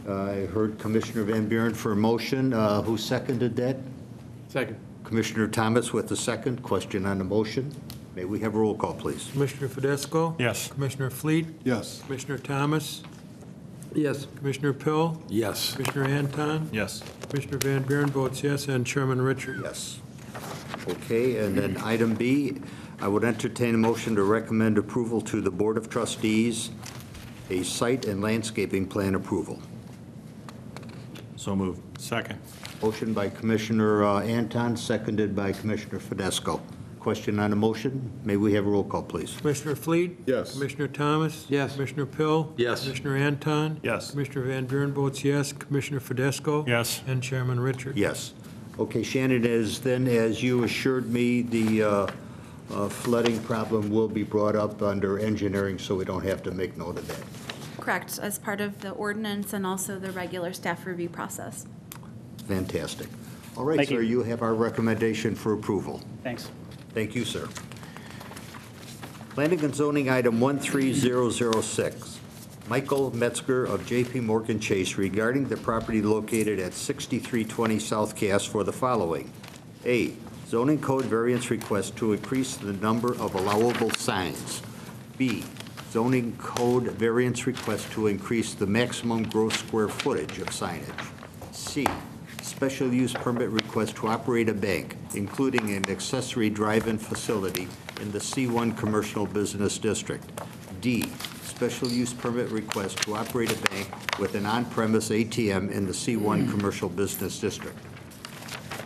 I heard Commissioner Van Buren for a motion. Who seconded that? Second. Commissioner Thomas with the second. Question on the motion. May we have a roll call, please? Commissioner Fidesco? Yes. Commissioner Fleet? Yes. Commissioner Thomas? Yes. Commissioner Pill? Yes. Commissioner Anton? Yes. Commissioner Van Buren votes yes, and Chairman Richard? Yes. Okay, and then item B, I would entertain a motion to recommend approval to the Board of Trustees, a site and landscaping plan approval. So moved. Second. Motion by Commissioner Anton, seconded by Commissioner Fidesco. Question on the motion? May we have a roll call, please? Commissioner Fleet? Yes. Commissioner Thomas? Yes. Commissioner Pill? Yes. Commissioner Anton? Yes. Commissioner Van Buren votes yes. Commissioner Fidesco? Yes. And Chairman Richard? Yes. Okay, Shannon, as you assured me, the flooding problem will be brought up under engineering, so we don't have to make note of that. Correct, as part of the ordinance and also the regular staff review process. Fantastic. All right, Thank sir, you. you have our recommendation for approval. Thanks. Thank you, sir. Planning and zoning item 13006. Michael Metzger of J.P. Morgan Chase regarding the property located at 6320 South Cass for the following. A, zoning code variance request to increase the number of allowable signs. B, zoning code variance request to increase the maximum gross square footage of signage. C, special use permit request to operate a bank, including an accessory drive-in facility in the C1 Commercial Business District. D, special use permit request to operate a bank with an on-premise ATM in the C1 Commercial Business District.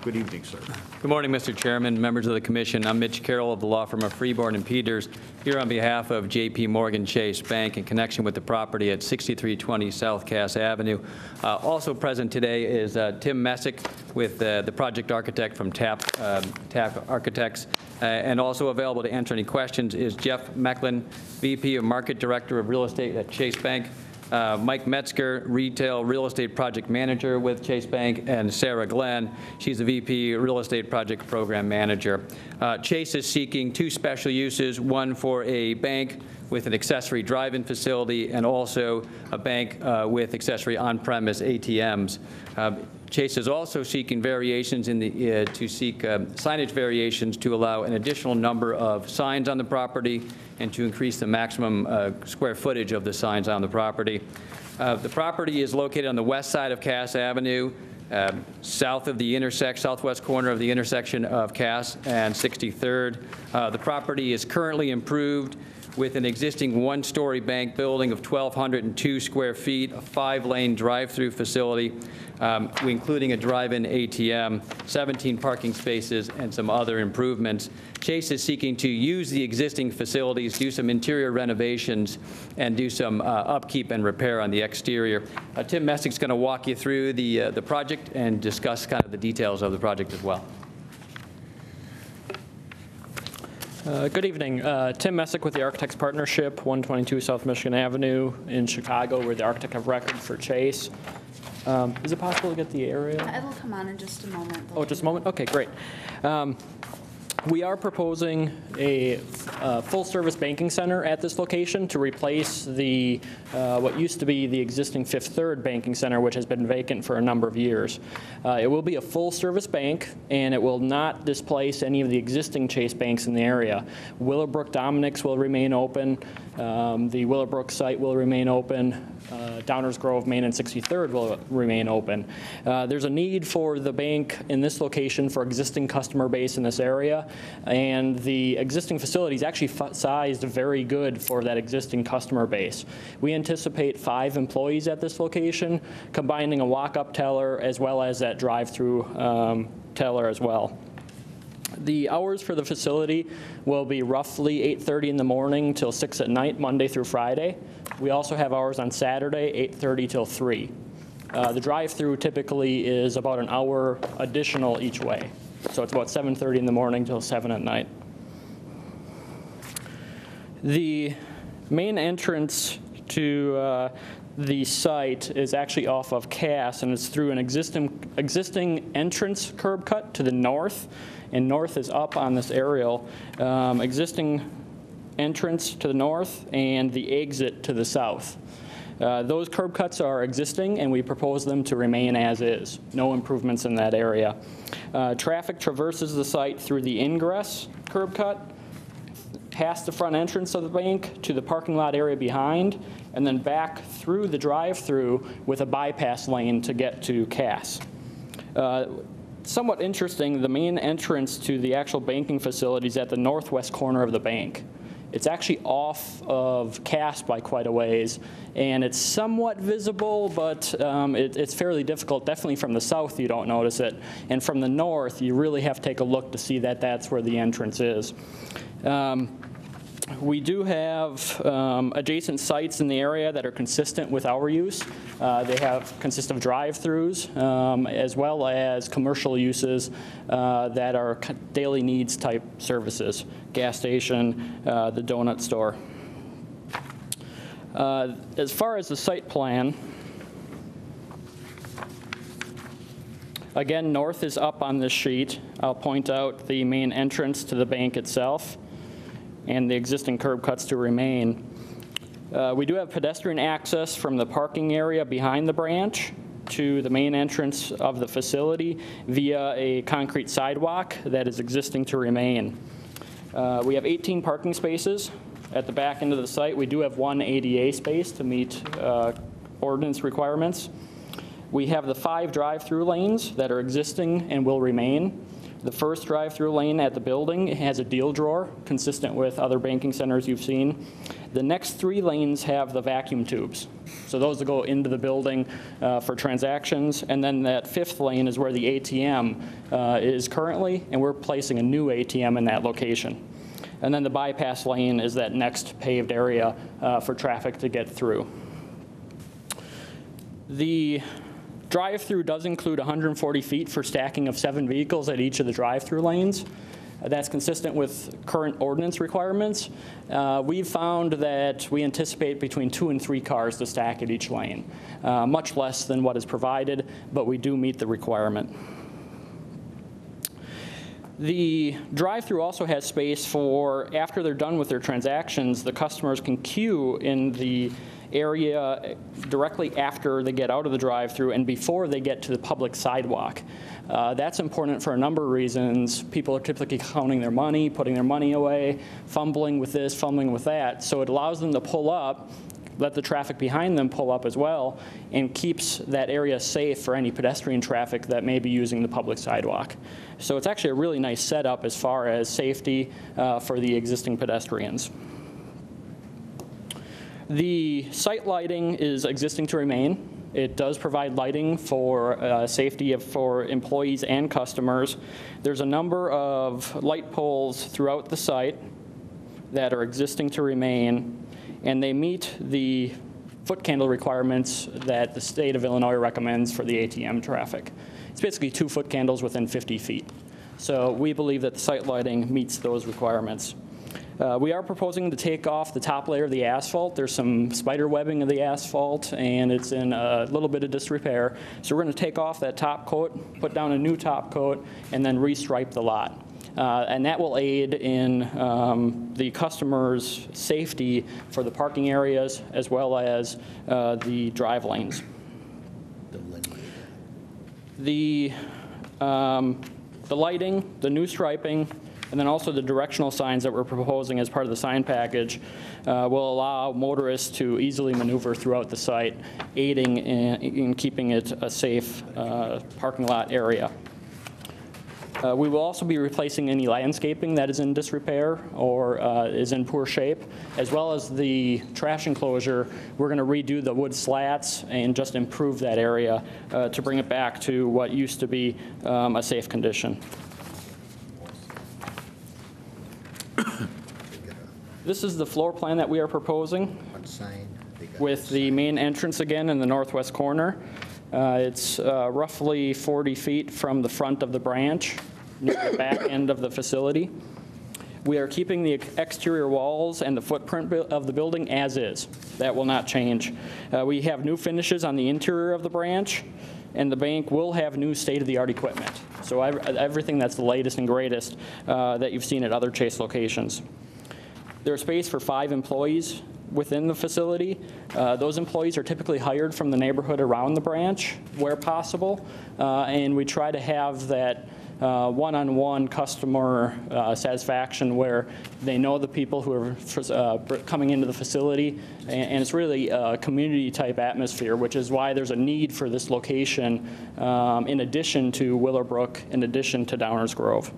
Good evening, sir. Good morning, Mr. Chairman, members of the commission. I'm Mitch Carroll of the law firm of Freeborn and Peters, here on behalf of J.P. Morgan Chase Bank in connection with the property at 6320 South Cass Avenue. Also present today is Tim Messick with the project architect from TAP Architects. And also available to answer any questions is Jeff Mecklin, VP of Market Director of Real Estate at Chase Bank, Mike Metzger, Retail Real Estate Project Manager with Chase Bank, and Sarah Glenn. She's the VP Real Estate Project Program Manager. Chase is seeking two special uses, one for a bank with an accessory drive-in facility and also a bank with accessory on-premise ATMs. Chase is also seeking variations in the, signage variations to allow an additional number of signs on the property and to increase the maximum square footage of the signs on the property. The property is located on the west side of Cass Avenue, south of the southwest corner of the intersection of Cass and 63rd. The property is currently improved with an existing one-story bank building of 1,202 square feet, a 5-lane drive-through facility, including a drive-in ATM, 17 parking spaces, and some other improvements. Chase is seeking to use the existing facilities, do some interior renovations, and do some upkeep and repair on the exterior. Tim Messick's going to walk you through the project and discuss kind of the details of the project as well. Good evening. Tim Messick with the Architects Partnership, 122 South Michigan Avenue in Chicago. We're the architect of record for Chase. Is it possible to get the area? It'll come on in just a moment. Oh, just a moment? Okay, great. We are proposing a full-service banking center at this location to replace the what used to be the existing Fifth Third banking center, which has been vacant for a number of years. It will be a full-service bank, and it will not displace any of the existing Chase banks in the area. Willowbrook Dominick's will remain open. The Willowbrook site will remain open. Downers Grove, Main, and 63rd will remain open. There's a need for the bank in this location for existing customer base in this area, and the existing facility is actually sized very good for that existing customer base. We anticipate 5 employees at this location, combining a walk-up teller as well as that drive-through teller as well. The hours for the facility will be roughly 8:30 in the morning till 6 at night, Monday through Friday. We also have hours on Saturday, 8:30 till 3. The drive-through typically is about an hour additional each way. So it's about 7:30 in the morning till 7 at night. The main entrance to the site is actually off of Cass, and it's through an existing entrance curb cut to the north, and north is up on this aerial. Existing entrance to the north and the exit to the south. Those curb cuts are existing, and we propose them to remain as is. No improvements in that area. Traffic traverses the site through the ingress curb cut, past the front entrance of the bank to the parking lot area behind, and then back through the drive-through with a bypass lane to get to Cass. Somewhat interesting, the main entrance to the actual banking facility is at the northwest corner of the bank. It's actually off of Cass by quite a ways, and it's somewhat visible, but it's fairly difficult. Definitely from the south, you don't notice it. And from the north, you really have to take a look to see that that's where the entrance is. We do have adjacent sites in the area that are consistent with our use. They consist of drive-throughs as well as commercial uses that are daily needs type services, gas station, the donut store. As far as the site plan, again, north is up on this sheet. I'll point out the main entrance to the bank itself and the existing curb cuts to remain. We do have pedestrian access from the parking area behind the branch to the main entrance of the facility via a concrete sidewalk that is existing to remain. We have 18 parking spaces at the back end of the site. We do have 1 ADA space to meet ordinance requirements. We have the 5 drive-through lanes that are existing and will remain. The first drive-through lane at the building has a deal drawer, consistent with other banking centers you've seen. The next 3 lanes have the vacuum tubes. So those will go into the building for transactions. And then that 5th lane is where the ATM is currently, and we're placing a new ATM in that location. And then the bypass lane is that next paved area for traffic to get through. The drive-through does include 140 feet for stacking of 7 vehicles at each of the drive-through lanes. That's consistent with current ordinance requirements. We've found that we anticipate between 2 and 3 cars to stack at each lane, much less than what is provided, but we do meet the requirement. The drive-through also has space for, after they're done with their transactions, the customers can queue in the area directly after they get out of the drive-through and before they get to the public sidewalk. That's important for a number of reasons. People are typically counting their money, putting their money away, fumbling with this, fumbling with that. So it allows them to pull up, let the traffic behind them pull up as well, and keeps that area safe for any pedestrian traffic that may be using the public sidewalk. So it's actually a really nice setup as far as safety for the existing pedestrians. The site lighting is existing to remain. It does provide lighting for safety for employees and customers. There's a number of light poles throughout the site that are existing to remain, and they meet the foot candle requirements that the state of Illinois recommends for the ATM traffic. It's basically 2 foot candles within 50 feet. So we believe that the site lighting meets those requirements. We are proposing to take off the top layer of the asphalt. There's some spider webbing of the asphalt, and it's in a little bit of disrepair. So we're going to take off that top coat, put down a new top coat, and then restripe the lot. And that will aid in the customer's safety for the parking areas as well as the drive lanes. The lighting, the new striping, and then also the directional signs that we're proposing as part of the sign package will allow motorists to easily maneuver throughout the site, aiding in keeping it a safe parking lot area. We will also be replacing any landscaping that is in disrepair or is in poor shape, as well as the trash enclosure. We're going to redo the wood slats and just improve that area to bring it back to what used to be a safe condition. This is the floor plan that we are proposing with the main entrance again in the northwest corner. It's roughly 40 feet from the front of the branch, near the back end of the facility. We are keeping the exterior walls and the footprint of the building as is. That will not change. We have new finishes on the interior of the branch, and the bank will have new state-of-the-art equipment. So everything that's the latest and greatest that you've seen at other Chase locations. There's space for 5 employees within the facility. Those employees are typically hired from the neighborhood around the branch where possible, and we try to have that one-on-one customer satisfaction where they know the people who are coming into the facility, and it's really a community-type atmosphere, which is why there's a need for this location in addition to Willowbrook, in addition to Downers Grove.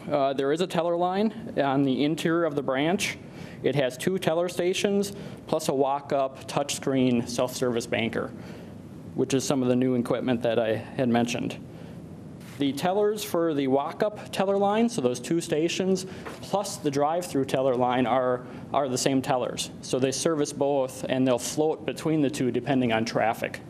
There is a teller line on the interior of the branch. It has 2 teller stations plus a walk-up touchscreen self-service banker, which is some of the new equipment that I had mentioned. The tellers for the walk-up teller line, so those 2 stations, plus the drive-through teller line are the same tellers. So they service both, and they'll float between the 2 depending on traffic.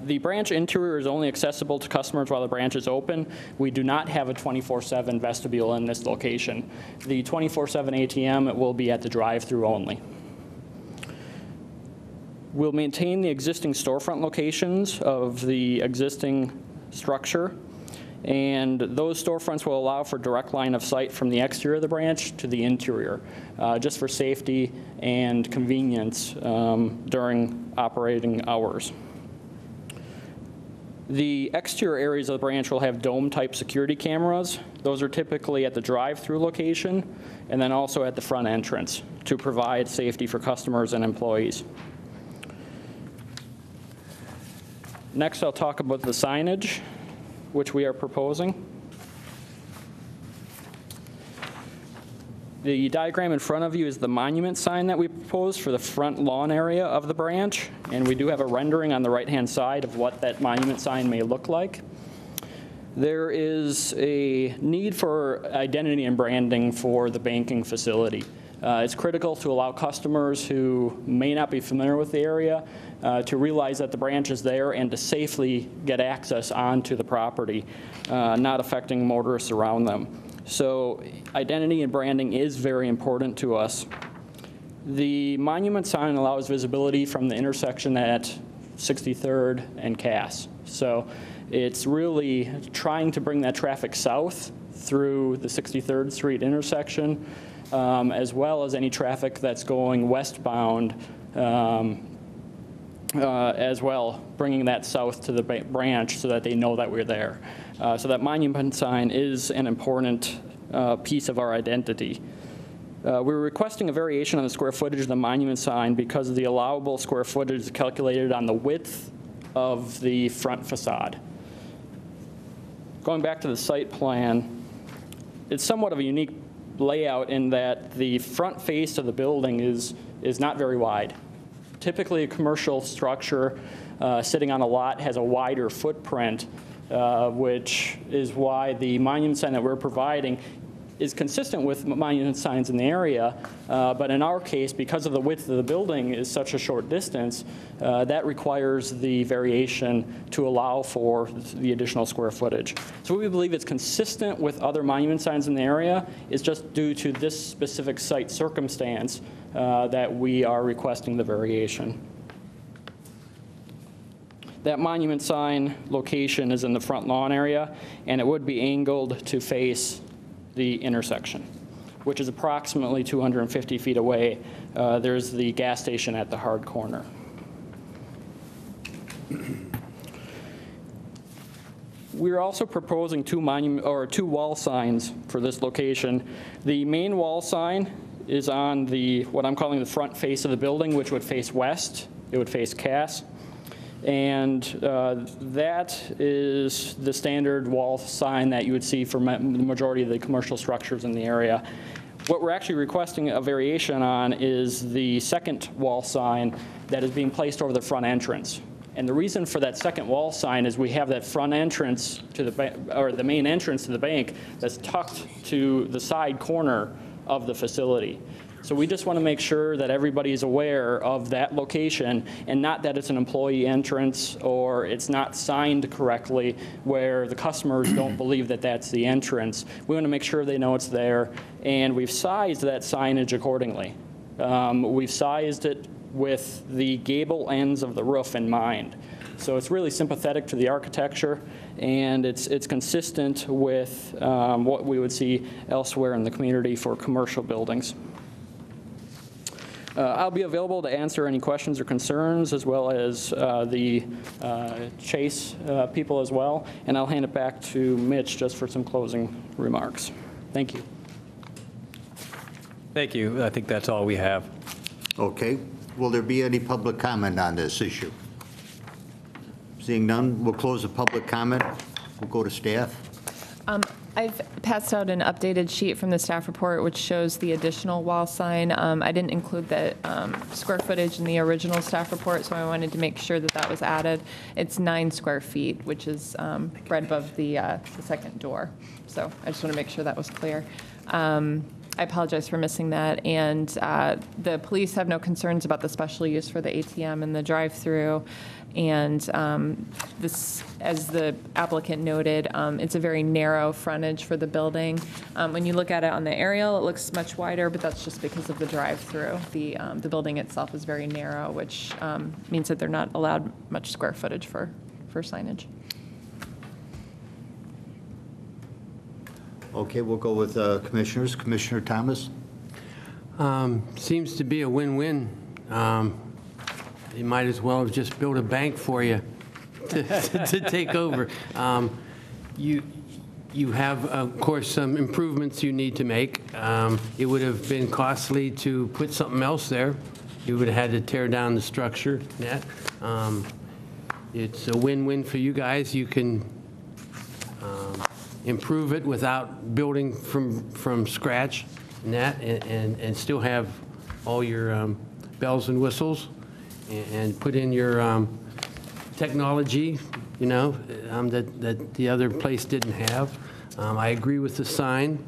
The branch interior is only accessible to customers while the branch is open. We do not have a 24/7 vestibule in this location. The 24/7 ATM will be at the drive-through only. We'll maintain the existing storefront locations of the existing structure, and those storefronts will allow for direct line of sight from the exterior of the branch to the interior, just for safety and convenience during operating hours. The exterior areas of the branch will have dome-type security cameras. Those are typically at the drive-through location and then also at the front entrance to provide safety for customers and employees. Next, I'll talk about the signage, which we are proposing. The diagram in front of you is the monument sign that we proposed for the front lawn area of the branch, and we do have a rendering on the right-hand side of what that monument sign may look like. There is a need for identity and branding for the banking facility. It's critical to allow customers who may not be familiar with the area to realize that the branch is there and to safely get access onto the property, not affecting motorists around them. So identity and branding is very important to us. The monument sign allows visibility from the intersection at 63rd and Cass. So it's really trying to bring that traffic south through the 63rd Street intersection, as well as any traffic that's going westbound as well, bringing that south to the branch so that they know that we're there. So that monument sign is an important piece of our identity. We're requesting a variation on the square footage of the monument sign because of the allowable square footage is calculated on the width of the front facade. Going back to the site plan, it's somewhat of a unique layout in that the front face of the building is not very wide. Typically, a commercial structure sitting on a lot has a wider footprint, which is why the monument sign that we're providing is consistent with monument signs in the area, but in our case, because of the width of the building is such a short distance, that requires the variation to allow for the additional square footage. So we believe it's consistent with other monument signs in the area. It's just due to this specific site circumstance that we are requesting the variation. That monument sign location is in the front lawn area, and it would be angled to face the intersection, which is approximately 250 feet away. There's the gas station at the hard corner. We're also proposing two wall signs for this location. The main wall sign is on what I'm calling the front face of the building, which would face west. It would face Cass. And that is the standard wall sign that you would see for the majority of the commercial structures in the area. What we're actually requesting a variation on is the second wall sign that is being placed over the front entrance. And the reason for that second wall sign is we have that front entrance to the main entrance to the bank that's tucked to the side corner of the facility. So we just want to make sure that everybody is aware of that location and not that it's an employee entrance or it's not signed correctly where the customers don't believe that that's the entrance. We want to make sure they know it's there, and we've sized that signage accordingly. We've sized it with the gable ends of the roof in mind. So it's really sympathetic to the architecture, and it's consistent with what we would see elsewhere in the community for commercial buildings. I'll be available to answer any questions or concerns, as well as the Chase people as well, and I'll hand it back to Mitch just for some closing remarks. Thank you. Thank you. I think that's all we have. Okay. Will there be any public comment on this issue? Seeing none, we'll close the public comment. We'll go to staff. I've passed out an updated sheet from the staff report, which shows the additional wall sign. I didn't include the square footage in the original staff report, so I wanted to make sure that that was added. It's 9 square feet, which is right above the second door. So I just want to make sure that was clear. I apologize for missing that. And the police have no concerns about the special use for the ATM and the drive-through. And this, as the applicant noted, it's a very narrow frontage for the building. When you look at it on the aerial, it looks much wider, but that's just because of the drive-through. The building itself is very narrow, which means that they're not allowed much square footage for signage. Okay, we'll go with commissioners. Commissioner Thomas? Seems to be a win-win. They might as well have just built a bank for you to take over. You have, of course, some improvements you need to make. It would have been costly to put something else there. You would have had to tear down the structure net. It's a win-win for you guys. You can improve it without building from scratch and still have all your bells and whistles and put in your technology, you know, that the other place didn't have. I agree with the sign.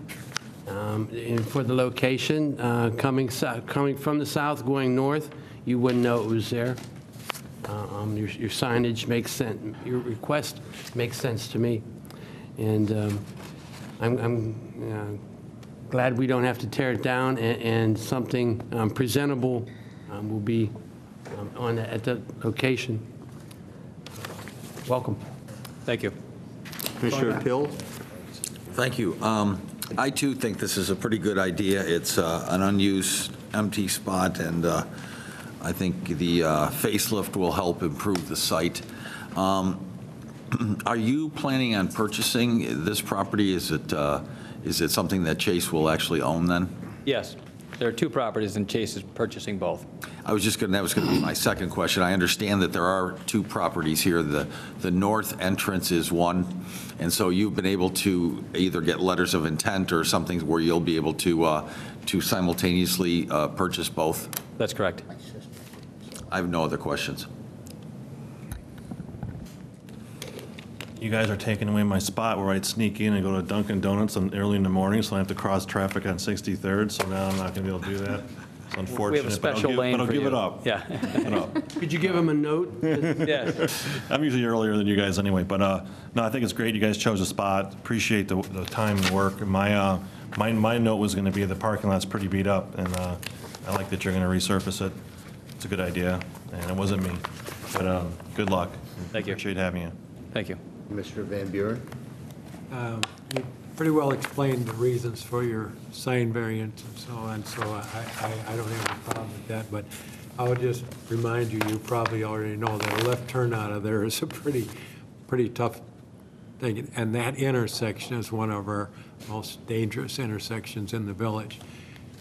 And for the location, coming from the south, going north, you wouldn't know it was there. Your signage makes sense. Your request makes sense to me. And I'm glad we don't have to tear it down, and something presentable will be at the location. Welcome. Thank you. Commissioner Pill? Thank you. I too think this is a pretty good idea. It's an unused, empty spot, and I think the facelift will help improve the site. Are you planning on purchasing this property? Is it something that Chase will actually own then? Yes, there are two properties, and Chase is purchasing both. That was going to be my second question. I understand that there are two properties here. The north entrance is one, and so you've been able to either get letters of intent or something where you'll be able to simultaneously purchase both? That's correct. I have no other questions. You guys are taking away my spot where I'd sneak in and go to Dunkin' Donuts early in the morning, so I have to cross traffic on 63rd, so now I'm not going to be able to do that. It's unfortunate. We have a special lane but I'll for give you. it up. Yeah. Give it up. Could you give him a note? Yes. I'm usually earlier than you guys anyway, but no, I think it's great you guys chose a spot. Appreciate the time and work. And my note was going to be the parking lot's pretty beat up, and I like that you're going to resurface it. It's a good idea, and it wasn't me. But good luck. Thank you. Appreciate having you. Thank you. Commissioner Van Buren? You pretty well explained the reasons for your sign variance and so on, so I don't have a problem with that, but I would just remind you, you probably already know that a left turn out of there is a pretty tough thing, and that intersection is one of our most dangerous intersections in the village.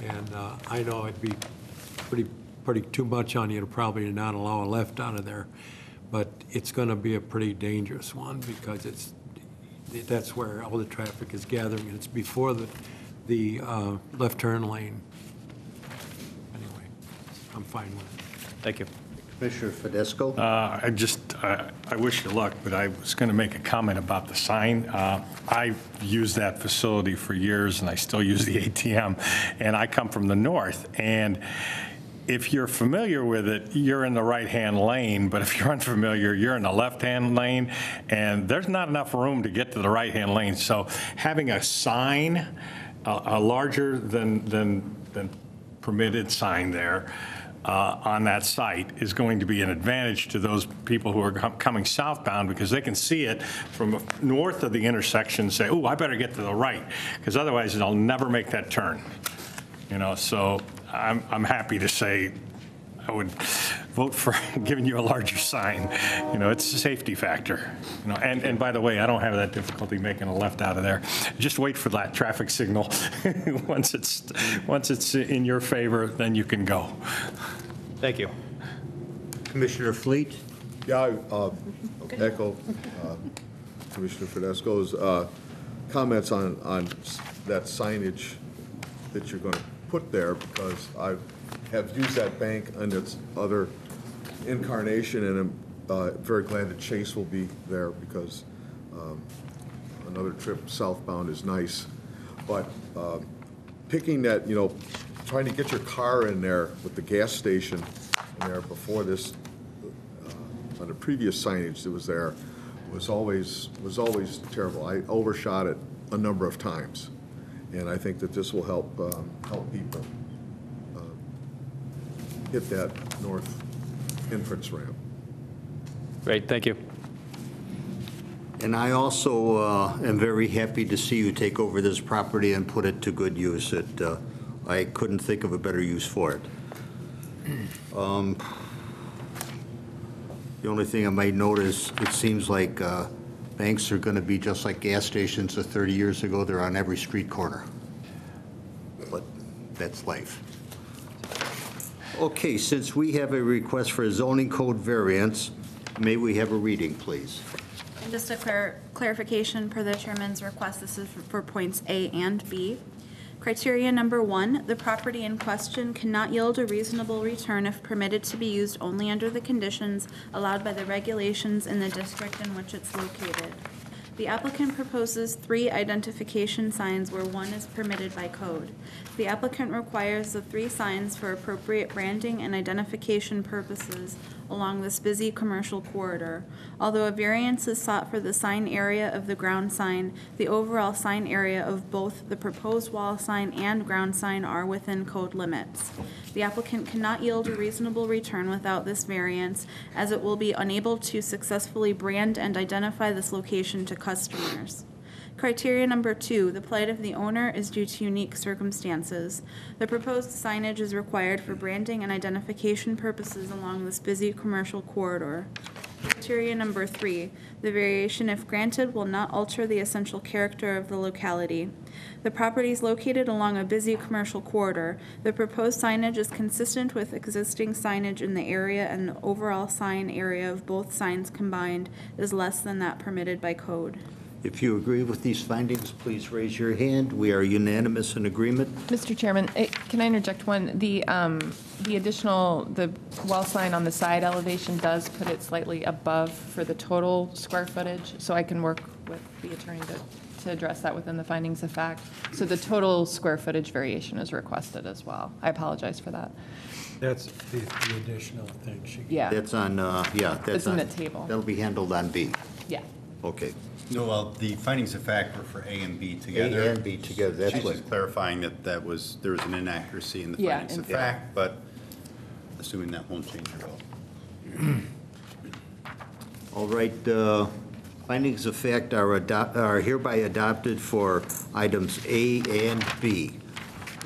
And I know it'd be pretty too much on you to probably not allow a left out of there, but it's going to be a pretty dangerous one because that's where all the traffic is gathering, and it's before the left turn lane. Anyway, I'm fine with it. Thank you. Commissioner Fidesco? I wish you luck, but I was going to make a comment about the sign. I've used that facility for years, and I still use the ATM, and I come from the north, and if you're familiar with it, you're in the right-hand lane, but if you're unfamiliar, you're in the left-hand lane, and there's not enough room to get to the right-hand lane. So having a sign, a larger than permitted sign there on that site is going to be an advantage to those people who are coming southbound, because they can see it from north of the intersection and say, oh, I better get to the right, because otherwise they'll never make that turn. You know, so I'm happy to say I would vote for giving you a larger sign. You know, it's a safety factor. You know, and by the way, I don't have that difficulty making a left out of there. Just wait for that traffic signal. Once it's in your favor, then you can go. Thank you. Commissioner Fleet? Yeah, I echo Commissioner Fidesco's comments on that signage that you're going to put there, because I have used that bank in its other incarnation, and I'm very glad that Chase will be there, because another trip southbound is nice. But picking that, you know, trying to get your car in there with the gas station in there before this, on the previous signage that was there, was always terrible. I overshot it a number of times. And I think that this will help people hit that north entrance ramp. Great, thank you. And I also am very happy to see you take over this property and put it to good use. I couldn't think of a better use for it. The only thing I might notice, it seems like banks are going to be just like gas stations of 30 years ago. They're on every street corner. But that's life. Okay, since we have a request for a zoning code variance May we have a reading, please? And just a clarification per the chairman's request, this is for points A and B. Criteria number 1, the property in question cannot yield a reasonable return if permitted to be used only under the conditions allowed by the regulations in the district in which it's located. The applicant proposes 3 identification signs where 1 is permitted by code. The applicant requires the 3 signs for appropriate branding and identification purposes along this busy commercial corridor. Although a variance is sought for the sign area of the ground sign, the overall sign area of both the proposed wall sign and ground sign are within code limits. The applicant cannot yield a reasonable return without this variance, as it will be unable to successfully brand and identify this location to customers. Criteria number 2, the plight of the owner is due to unique circumstances. The proposed signage is required for branding and identification purposes along this busy commercial corridor. Criteria number 3, the variation, if granted, will not alter the essential character of the locality. The property is located along a busy commercial corridor. The proposed signage is consistent with existing signage in the area, and the overall sign area of both signs combined is less than that permitted by code. If you agree with these findings, please raise your hand. We are unanimous in agreement. Mr. Chairman, can I interject one? The additional, the wall sign on the side elevation does put it slightly above for the total square footage, so I can work with the attorney to address that within the findings of fact. So the total square footage variation is requested as well. I apologize for that. That's the additional thing. Yeah. That's on, that's It's in on. the table. That'll be handled on B. Yeah. Okay. No, well, the findings of fact were for A and B together. A and B together, that's She's what. just clarifying that there was an inaccuracy in the Yeah, findings of in- fact, but assuming that won't change at all. All right, findings of fact are hereby adopted for items A and B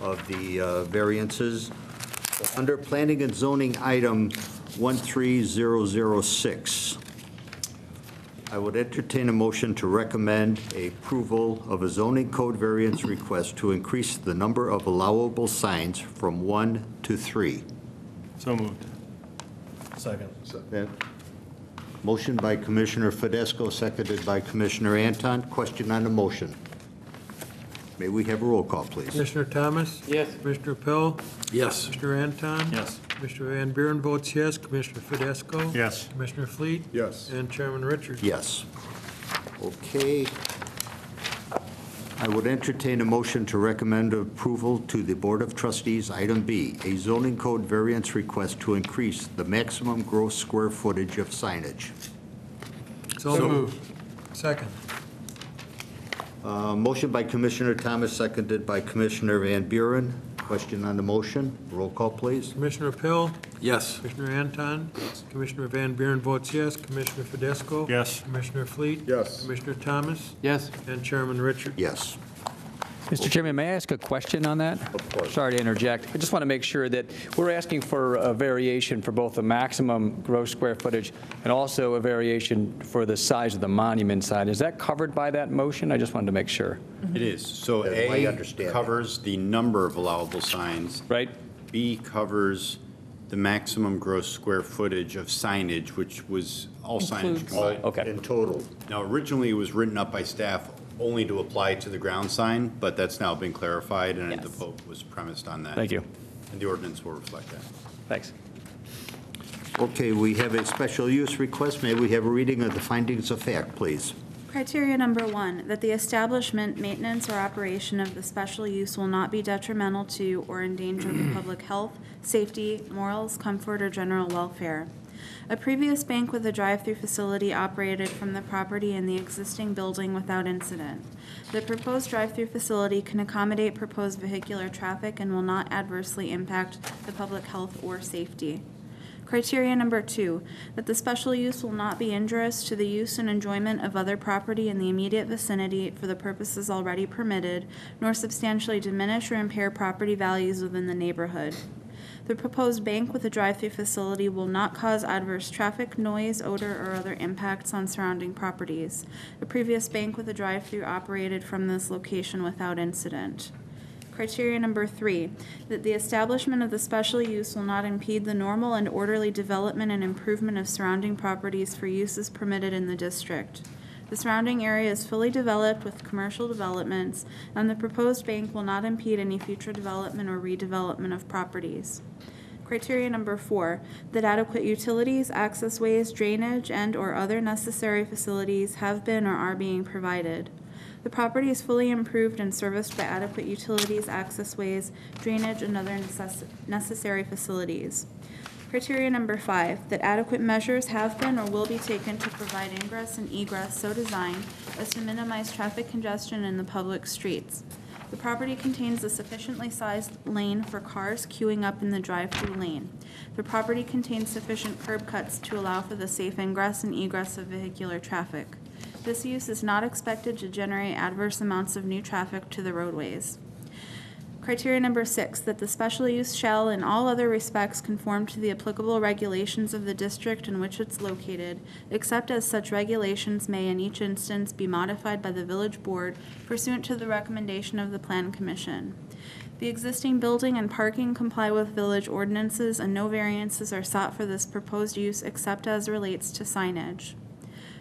of the variances. Under Planning and Zoning, item 13006, I would entertain a motion to recommend approval of a zoning code variance request to increase the number of allowable signs from 1 to 3. So moved. Second. Motion by Commissioner Fidesco, seconded by Commissioner Anton. Question on the motion. May we have a roll call, please? Commissioner Thomas? Yes. Commissioner Pill? Yes. Commissioner Anton? Yes. Commissioner Van Buren votes yes. Commissioner Fidesco? Yes. Commissioner Fleet? Yes. And Chairman Richard? Yes. Okay. I would entertain a motion to recommend approval to the Board of Trustees, item B, a zoning code variance request to increase the maximum gross square footage of signage. So moved. Second. Motion by Commissioner Thomas, seconded by Commissioner Van Buren. Question on the motion. Roll call, please. Commissioner Pill? Yes. Commissioner Anton? Commissioner Van Buren votes yes. Commissioner Fidesco? Yes. Commissioner Fleet? Yes. Commissioner Thomas? Yes. And Chairman Richard? Yes. Mr. Chairman, may I ask a question on that? Of course. Sorry to interject. I just want to make sure that we're asking for a variation for both the maximum gross square footage and also a variation for the size of the monument sign. Is that covered by that motion? I just wanted to make sure. It is. So That's my A understanding. covers the number of allowable signs. Right? B covers the maximum gross square footage of signage, which was all signage Includes- combined. Okay. In total. Now, originally, it was written up by staff only to apply to the ground sign, but that's now been clarified, and Yes. the vote was premised on that. Thank you. And the ordinance will reflect that. Thanks. Okay, we have a special use request. May we have a reading of the findings of fact, please? Criteria number 1, that the establishment, maintenance, or operation of the special use will not be detrimental to or endanger the public health, safety, morals, comfort, or general welfare. A previous bank with a drive-through facility operated from the property in the existing building without incident. The proposed drive-through facility can accommodate proposed vehicular traffic and will not adversely impact the public health or safety. Criteria number 2, that the special use will not be injurious to the use and enjoyment of other property in the immediate vicinity for the purposes already permitted, nor substantially diminish or impair property values within the neighborhood. The proposed bank with a drive-through facility will not cause adverse traffic, noise, odor, or other impacts on surrounding properties. A previous bank with a drive-through operated from this location without incident. Criteria number 3, that the establishment of the special use will not impede the normal and orderly development and improvement of surrounding properties for uses permitted in the district. The surrounding area is fully developed with commercial developments, and the proposed bank will not impede any future development or redevelopment of properties. Criteria number 4, that adequate utilities, access ways, drainage, and/or other necessary facilities have been or are being provided. The property is fully improved and serviced by adequate utilities, access ways, drainage, and other necessary facilities. Criteria number 5, that adequate measures have been or will be taken to provide ingress and egress so designed as to minimize traffic congestion in the public streets. The property contains a sufficiently sized lane for cars queuing up in the drive-through lane. The property contains sufficient curb cuts to allow for the safe ingress and egress of vehicular traffic. This use is not expected to generate adverse amounts of new traffic to the roadways. Criteria number 6, that the special use shall in all other respects conform to the applicable regulations of the district in which it's located, except as such regulations may in each instance be modified by the village board pursuant to the recommendation of the Plan Commission. The existing building and parking comply with village ordinances, and no variances are sought for this proposed use except as relates to signage.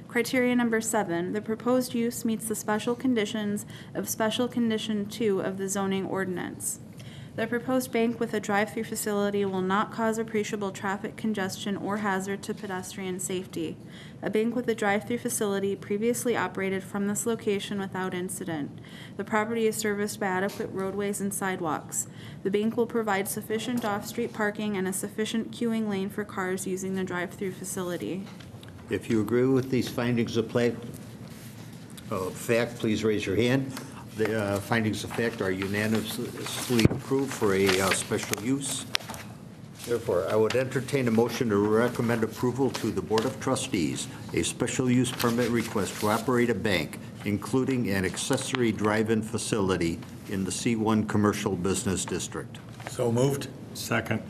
Criteria number 7, the proposed use meets the special conditions of Special Condition 2 of the zoning ordinance. The proposed bank with a drive-through facility will not cause appreciable traffic congestion or hazard to pedestrian safety. A bank with a drive-through facility previously operated from this location without incident. The property is serviced by adequate roadways and sidewalks. The bank will provide sufficient off-street parking and a sufficient queuing lane for cars using the drive-through facility. If you agree with these findings of fact, please raise your hand. The findings of fact are unanimously approved for a special use. Therefore, I would entertain a motion to recommend approval to the Board of Trustees, a special use permit request to operate a bank, including an accessory drive-in facility in the C1 Commercial Business District. So moved. Second.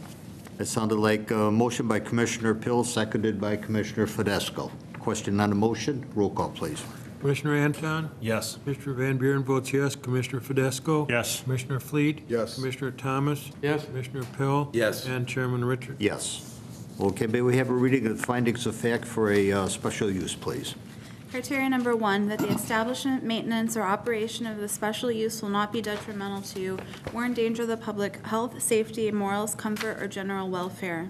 It sounded like a motion by Commissioner Pill, seconded by Commissioner Fidesco. Question on the motion? Roll call, please. Commissioner Anton? Yes. Commissioner Van Buren votes yes. Commissioner Fidesco? Yes. Commissioner Fleet? Yes. Commissioner Thomas? Yes. Commissioner Pill? Yes. And Chairman Richard? Yes. Okay, may we have a reading of the findings of fact for a special use, please? Criteria number 1, that the establishment, maintenance, or operation of the special use will not be detrimental to or endanger the public health, safety, morals, comfort, or general welfare.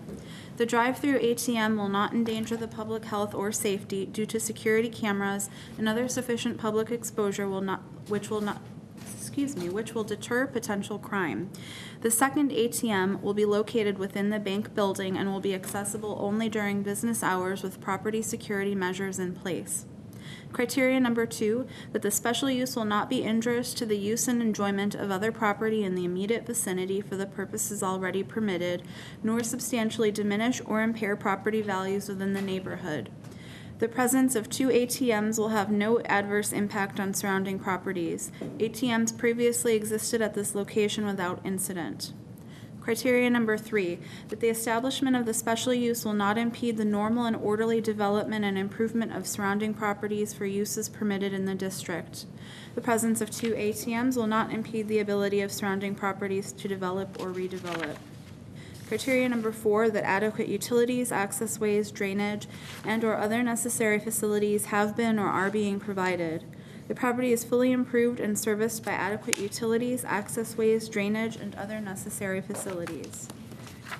The drive-through ATM will not endanger the public health or safety due to security cameras and other sufficient public exposure which will deter potential crime. The second ATM will be located within the bank building and will be accessible only during business hours with property security measures in place. Criteria number 2, that the special use will not be injurious to the use and enjoyment of other property in the immediate vicinity for the purposes already permitted, nor substantially diminish or impair property values within the neighborhood. The presence of 2 ATMs will have no adverse impact on surrounding properties. ATMs previously existed at this location without incident. Criteria number 3, that the establishment of the special use will not impede the normal and orderly development and improvement of surrounding properties for uses permitted in the district. The presence of 2 ATMs will not impede the ability of surrounding properties to develop or redevelop. Criteria number 4, that adequate utilities, access ways, drainage, and/or other necessary facilities have been or are being provided. The property is fully improved and serviced by adequate utilities, access ways, drainage, and other necessary facilities.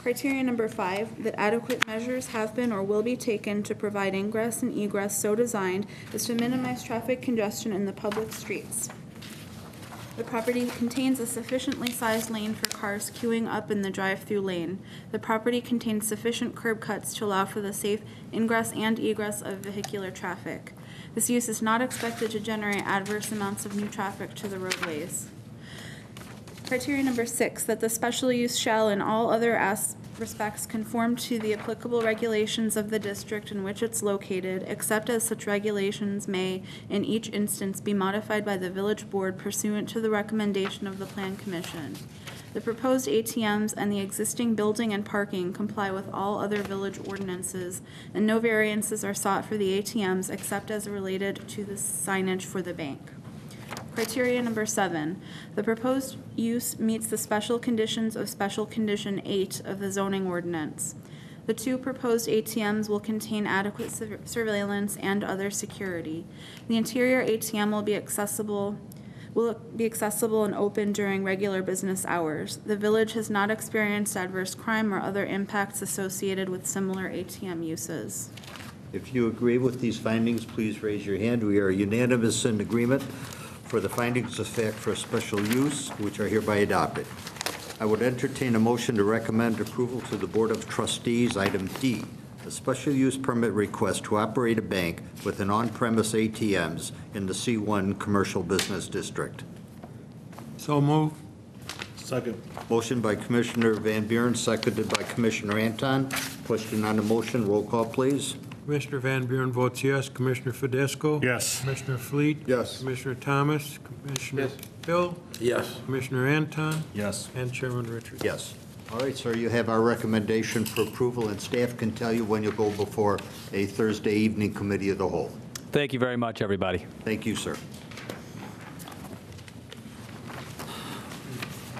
Criteria number 5, that adequate measures have been or will be taken to provide ingress and egress so designed as to minimize traffic congestion in the public streets. The property contains a sufficiently sized lane for cars queuing up in the drive-through lane. The property contains sufficient curb cuts to allow for the safe ingress and egress of vehicular traffic. This use is not expected to generate adverse amounts of new traffic to the roadways. Criteria number 6, that the special use shall in all other respects conform to the applicable regulations of the district in which it's located, except as such regulations may, in each instance, be modified by the village board pursuant to the recommendation of the Plan Commission. The proposed ATMs and the existing building and parking comply with all other village ordinances, and no variances are sought for the ATMs except as related to the signage for the bank. Criteria number 7, the proposed use meets the special conditions of Special Condition 8 of the zoning ordinance. The 2 proposed ATMs will contain adequate surveillance and other security. The interior ATM will be accessible and open during regular business hours. The village has not experienced adverse crime or other impacts associated with similar ATM uses. If you agree with these findings, please raise your hand. We are unanimous in agreement for the findings of fact for special use, which are hereby adopted. I would entertain a motion to recommend approval to the Board of Trustees, item D, a special use permit request to operate a bank with an on-premise ATMs in the C1 Commercial Business District. So move. Second. Motion by Commissioner Van Buren, seconded by Commissioner Anton. Question on the motion, roll call, please. Commissioner Van Buren votes yes. Commissioner Fidesco? Yes. Commissioner Fleet? Yes. Commissioner Thomas? Commissioner Hill? Yes. Commissioner Anton? Yes. And Chairman Richard? Yes. All right, sir, you have our recommendation for approval, and staff can tell you when you'll go before a Thursday evening committee of the whole. Thank you very much, everybody. Thank you, sir.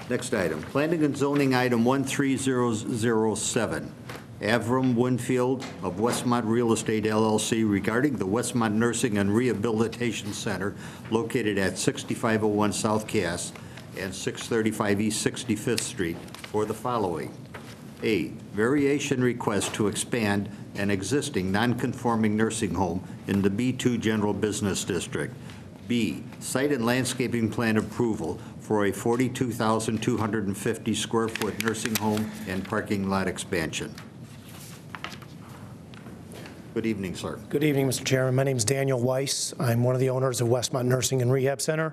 Next item, planning and zoning item 13007. Avram Winfield of Westmont Real Estate LLC regarding the Westmont Nursing and Rehabilitation Center located at 6501 South Cass and 635 East 65th Street for the following. A, variation request to expand an existing non-conforming nursing home in the B2 General Business District. B, site and landscaping plan approval for a 42,250 square foot nursing home and parking lot expansion. Good evening, sir. Good evening, Mr. Chairman. My name is Daniel Weiss. I'm one of the owners of Westmont Nursing and Rehab Center.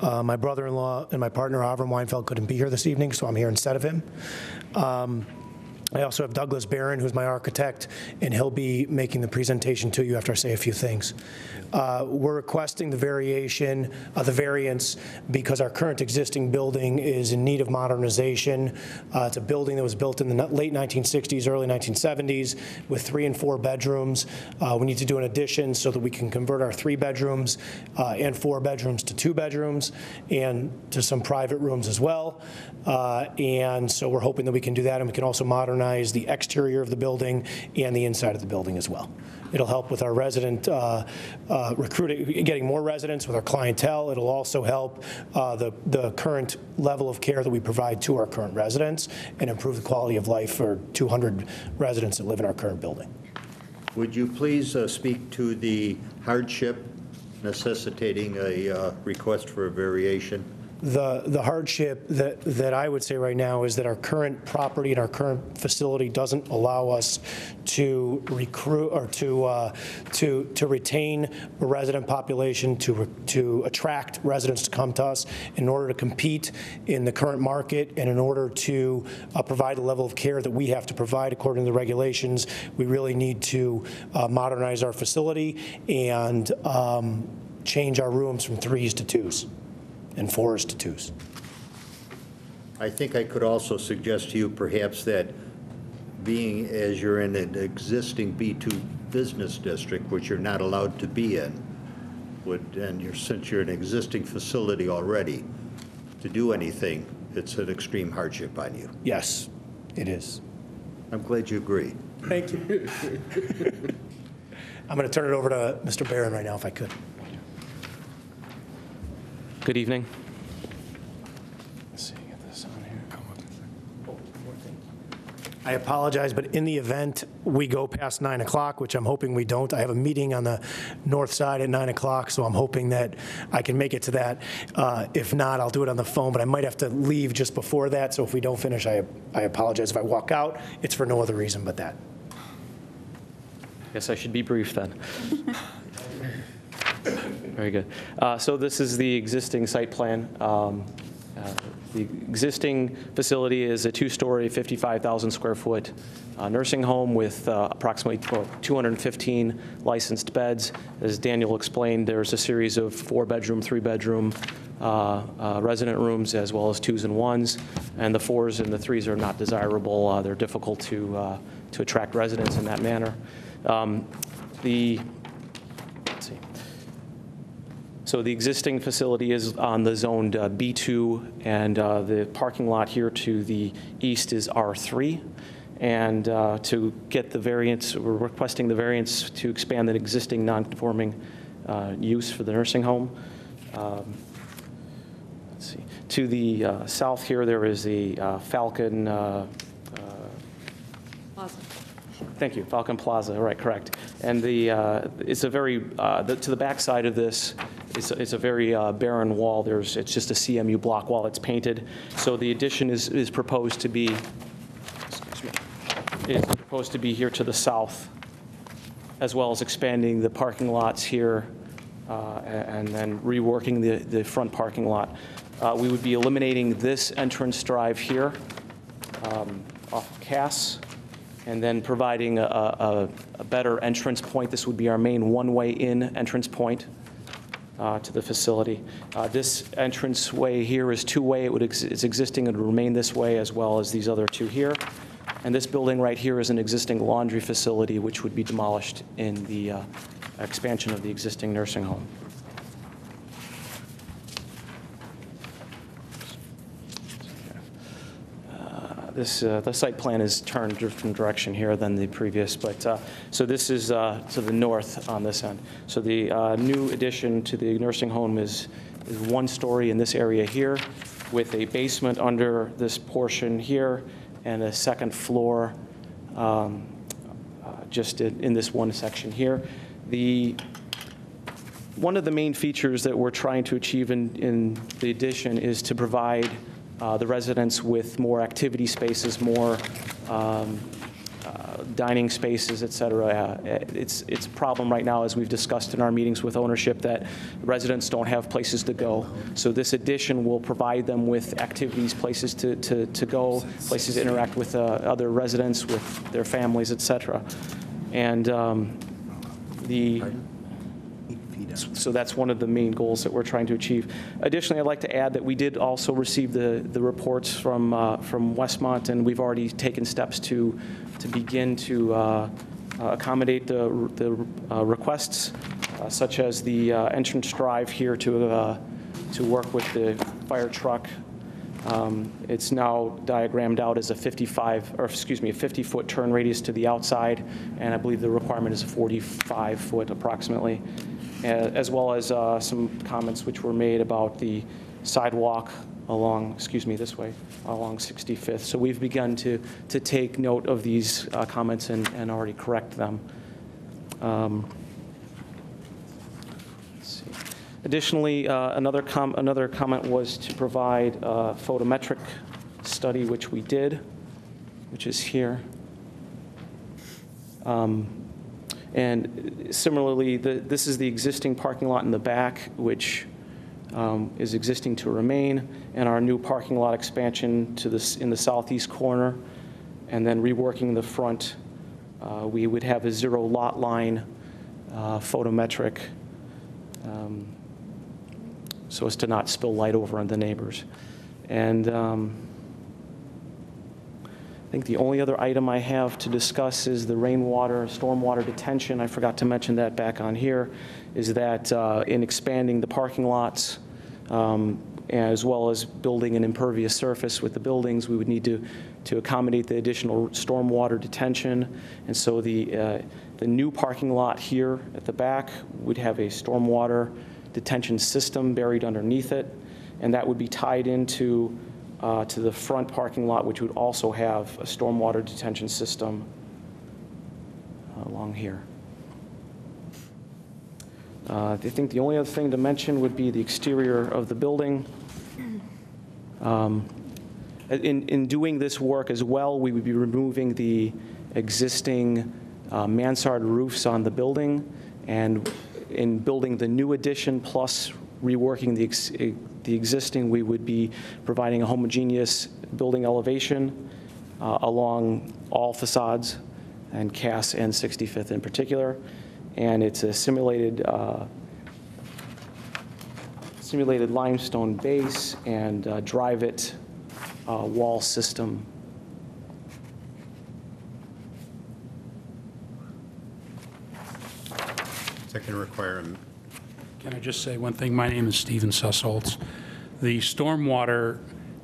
My brother-in-law and my partner, Avram Weinfeld, couldn't be here this evening, so I'm here instead of him. I also have Douglas Barron, who's my architect, and he'll be making the presentation to you after I say a few things. We're requesting the variation, the variance, because our current existing building is in need of modernization. It's a building that was built in the late 1960s, early 1970s, with 3 and 4 bedrooms. We need to do an addition so that we can convert our 3 bedrooms and 4 bedrooms to 2 bedrooms and to some private rooms as well. And so we're hoping that we can do that, and we can also modernize the exterior of the building and the inside of the building as well. It'll help with our resident recruiting, getting more residents with our clientele. It'll also help the current level of care that we provide to our current residents and improve the quality of life for 200 residents that live in our current building. Would you please speak to the hardship necessitating a request for a variation? The hardship that I would say right now is that our current property and our current facility doesn't allow us to recruit or to retain a resident population, to attract residents to come to us in order to compete in the current market and in order to provide the level of care that we have to provide according to the regulations. We really need to modernize our facility and change our rooms from 3s to 2s. And 4s to 2s. I think I could also suggest to you perhaps that being as you're in an existing B2 business district, which you're not allowed to be in, since you're an existing facility already, to do anything, it's an extreme hardship on you. Yes, it is. I'm glad you agree. Thank you. I'm going to turn it over to Mr. Barron right now, if I could. Good evening. Let's see, get this on here. I apologize, but in the event we go past 9 o'clock, which I'm hoping we don't, I have a meeting on the north side at 9 o'clock, so I'm hoping that I can make it to that. If not, I'll do it on the phone, but I might have to leave just before that, so if we don't finish, I apologize. If I walk out, it's for no other reason but that. Guess I should be brief then. Very good. So this is the existing site plan. The existing facility is a 2-story, 55,000 square foot nursing home with approximately 215 licensed beds. As Daniel explained, there's a series of 4-bedroom, 3-bedroom resident rooms, as well as 2s and 1s. And the 4s and the 3s are not desirable. They're difficult to attract residents in that manner. So So the existing facility is on the zoned B2, and the parking lot here to the east is R3. And to get the variance, we're requesting the variance to expand the existing non-conforming use for the nursing home. Let's see. To the south here, there is the Falcon Plaza. Thank you, Falcon Plaza, right, correct. And it's a very, to the back side of this, it's a very barren wall. It's just a CMU block wall. It's painted. So the addition is proposed to be, here to the south, as well as expanding the parking lots here and then reworking the front parking lot. We would be eliminating this entrance drive here off of Cass, and then providing a better entrance point. This would be our main one-way in entrance point to the facility. This entranceway here is two-way. It's existing and would remain this way, as well as these other two here. And this building right here is an existing laundry facility, which would be demolished in the expansion of the existing nursing home. The site plan is turned different direction here than the previous, but so this is to the north on this end. So the new addition to the nursing home is one story in this area here, with a basement under this portion here and a second floor just in this one section here. One of the main features that we're trying to achieve in the addition is to provide the residents with more activity spaces, more dining spaces, et cetera. It's a problem right now, as we've discussed in our meetings with ownership, that residents don't have places to go. So this addition will provide them with activities, places to go, places to interact with other residents, with their families, et cetera. And so that's one of the main goals that we're trying to achieve. Additionally, I'd like to add that we did also receive the reports from Westmont, and we've already taken steps to begin to accommodate the requests, such as the entrance drive here to work with the fire truck. It's now diagrammed out as a 50-foot turn radius to the outside, and I believe the requirement is a 45-foot approximately, as well as some comments which were made about the sidewalk along, this way, along 65th. So we've begun to take note of these comments and already correct them. Let's see. Additionally, another comment was to provide a photometric study, which we did, which is here. And similarly, this is the existing parking lot in the back, which is existing to remain, and our new parking lot expansion in the southeast corner, and then reworking the front. We would have a zero lot line photometric so as to not spill light over on the neighbors. And I think the only other item I have to discuss is the rainwater, stormwater detention. I forgot to mention that back on here, is that in expanding the parking lots, as well as building an impervious surface with the buildings, we would need to accommodate the additional stormwater detention. And so the new parking lot here at the back would have a stormwater detention system buried underneath it, and that would be tied into to the front parking lot, which would also have a stormwater detention system along here. I think the only other thing to mention would be the exterior of the building. In doing this work as well, we would be removing the existing mansard roofs on the building, and in building the new addition plus reworking the existing, we would be providing a homogeneous building elevation along all facades, and Cass and 65th in particular. And it's a simulated limestone base and drive-it wall system. Is that going to require a Can I just say one thing? My name is Stephen Sussholtz. The stormwater